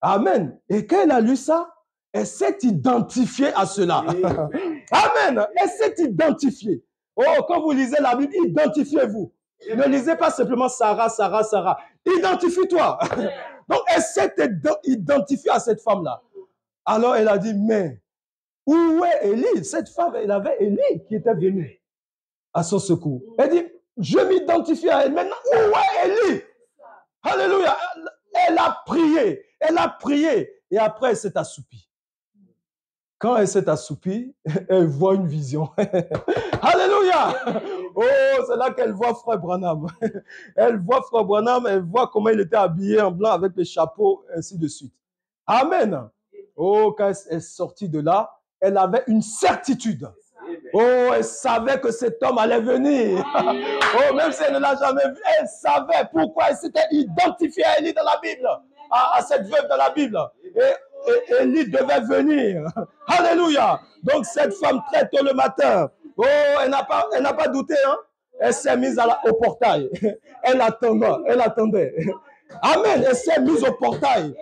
Amen. Et quand elle a lu ça, elle s'est identifiée à cela. Amen. Elle s'est identifiée. Oh, quand vous lisez la Bible, identifiez-vous. Ne lisez pas simplement Sarah, Sarah, Sarah. Identifie-toi. Donc, elle s'est identifiée à cette femme-là. Alors, elle a dit, mais où est Élie? Cette femme, elle avait Élie qui était venu à son secours. Elle dit, je m'identifie à elle. Maintenant, où est Élie? Alléluia. Elle a prié. Elle a prié. Et après, elle s'est assoupie. Quand elle s'est assoupie, elle voit une vision. Alléluia! Oh, c'est là qu'elle voit Frère Branham. Elle voit Frère Branham, elle voit comment il était habillé en blanc avec le chapeau, ainsi de suite. Amen. Oh, quand elle est sortie de là, elle avait une certitude. Oh, elle savait que cet homme allait venir. Oh, même si elle ne l'a jamais vu, elle savait pourquoi elle s'était identifiée à Élie dans la Bible, à cette veuve dans la Bible. Et Élie devait venir. Alléluia. Donc cette femme très tôt le matin, oh, elle n'a pas douté, hein? Elle s'est mise au portail. Elle attendait. Amen. Elle s'est mise au portail.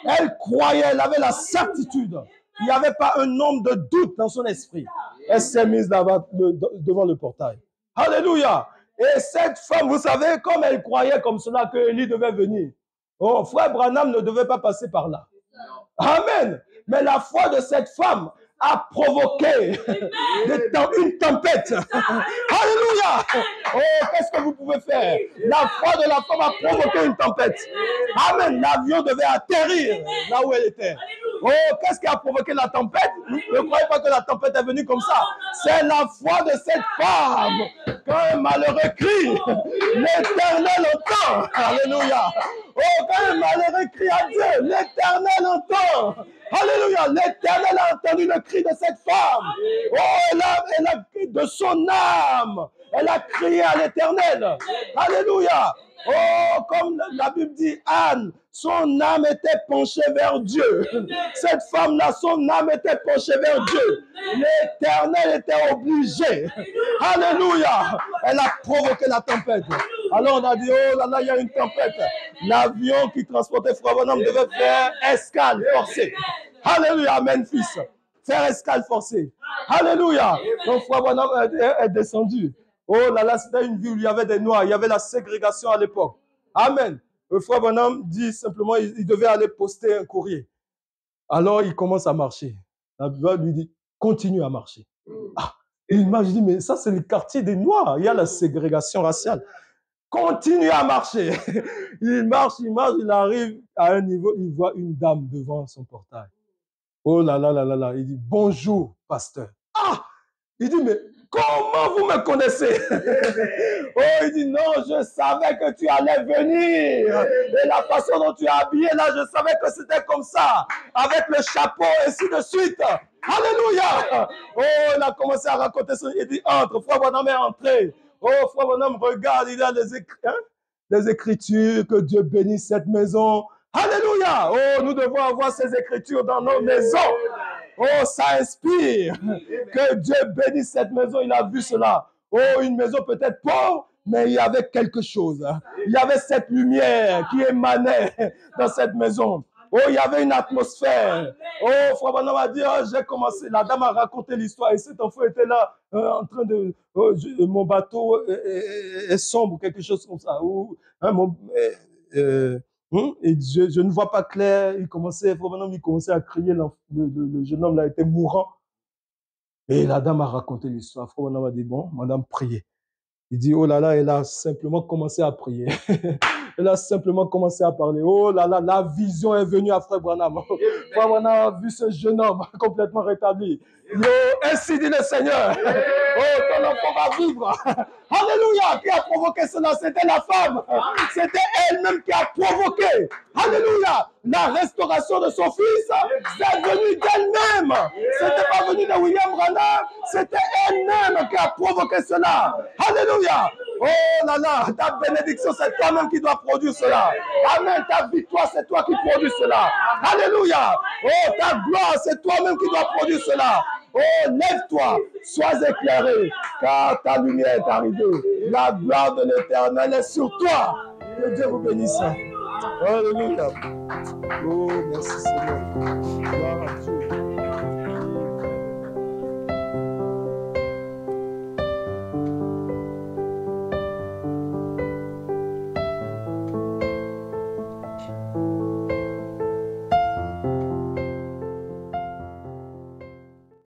Elle croyait, elle avait la certitude. Il n'y avait pas un nombre de doutes dans son esprit. Elle s'est mise là-bas devant le portail. Alléluia. Et cette femme, vous savez, comme elle croyait comme cela que Élie devait venir. Oh, Frère Branham ne devait pas passer par là. Amen. Mais la foi de cette femme a provoqué une tempête. Alléluia. Oh, qu'est-ce que vous pouvez faire? La foi de la femme a provoqué une tempête. Amen. L'avion devait atterrir là où elle était. Oh, qu'est-ce qui a provoqué la tempête? Ne croyez pas que la tempête est venue comme ça. C'est la foi de cette femme. Quand un malheureux crie, l'Éternel entend. Alléluia. Oh, quand un malheureux crie à Dieu, l'Éternel entend. Alléluia. L'Éternel a entendu le cri de cette femme. Oh, elle a crié de son âme. Elle a crié à l'Éternel. Alléluia. Oh, comme la Bible dit, Anne, son âme était penchée vers Dieu. Cette femme-là, son âme était penchée vers Dieu. L'Éternel était obligé. Alléluia. Elle a provoqué la tempête. Alors on a dit, oh là là, il y a une tempête. L'avion qui transportait Frère Branham devait faire escale forcée. Alléluia, à Memphis. Faire escale forcée. Alléluia. Donc Frère Branham est descendu. Oh là là, c'était une ville où il y avait des Noirs, il y avait la ségrégation à l'époque. Amen. Le Frère Branham dit simplement, il devait aller poster un courrier. Alors il commence à marcher. La Bible lui dit, continue à marcher. Ah, et il m'a dit, mais ça c'est le quartier des Noirs, il y a la ségrégation raciale. Continue à marcher. Il marche, il arrive à un niveau, il voit une dame devant son portail. Oh là là là là là. Il dit, bonjour, pasteur. Ah! Il dit, mais comment vous me connaissez? Oh, il dit, non, je savais que tu allais venir. Et la façon dont tu es habillé, là, je savais que c'était comme ça. Avec le chapeau, et ainsi de suite. Alléluia. Oh, il a commencé à raconter ça. Il dit, entre. Frère Bonhomme est entré. Oh, Frère Bonhomme, regarde, il y a des écritures. Que Dieu bénisse cette maison. Alléluia. Oh, nous devons avoir ces écritures dans nos maisons. Oh, ça inspire. Que Dieu bénisse cette maison. Il a vu cela. Oh, une maison peut-être pauvre, mais il y avait quelque chose. Il y avait cette lumière qui émanait dans cette maison. Oh, il y avait une atmosphère. Oh, Frère Branham a dit, oh, j'ai commencé. La dame a raconté l'histoire et cet enfant était là en train de... Oh, mon bateau est sombre, quelque chose comme ça. Ou, hein, et je ne vois pas clair. Il commençait à crier. Le jeune homme là était mourant. Et la dame a raconté l'histoire. Frère Branham a dit, bon, madame, priez. Il dit, oh là là, elle a simplement commencé à prier. Elle a simplement commencé à parler. Oh là là, la vision est venue à Frère Branham. Frère Branham a vu ce jeune homme complètement rétabli. Yo, ainsi dit le Seigneur. Oh, ton enfant va vivre. Alléluia. Qui a provoqué cela? C'était la femme. C'était elle-même qui a provoqué. Alléluia. La restauration de son fils, c'est venu d'elle-même. C'était pas venu de William Branham. C'était elle-même qui a provoqué cela. Alléluia. Oh là là, ta bénédiction, c'est toi-même qui dois produire cela. Amen. Ta victoire, c'est toi qui produis cela. Alléluia. Oh, ta gloire, c'est toi-même qui dois produire cela. Oh, lève-toi, sois éclairé, car ta lumière est arrivée. La gloire de l'Éternel est sur toi. Que Dieu vous bénisse. Alléluia. Oh, merci Seigneur.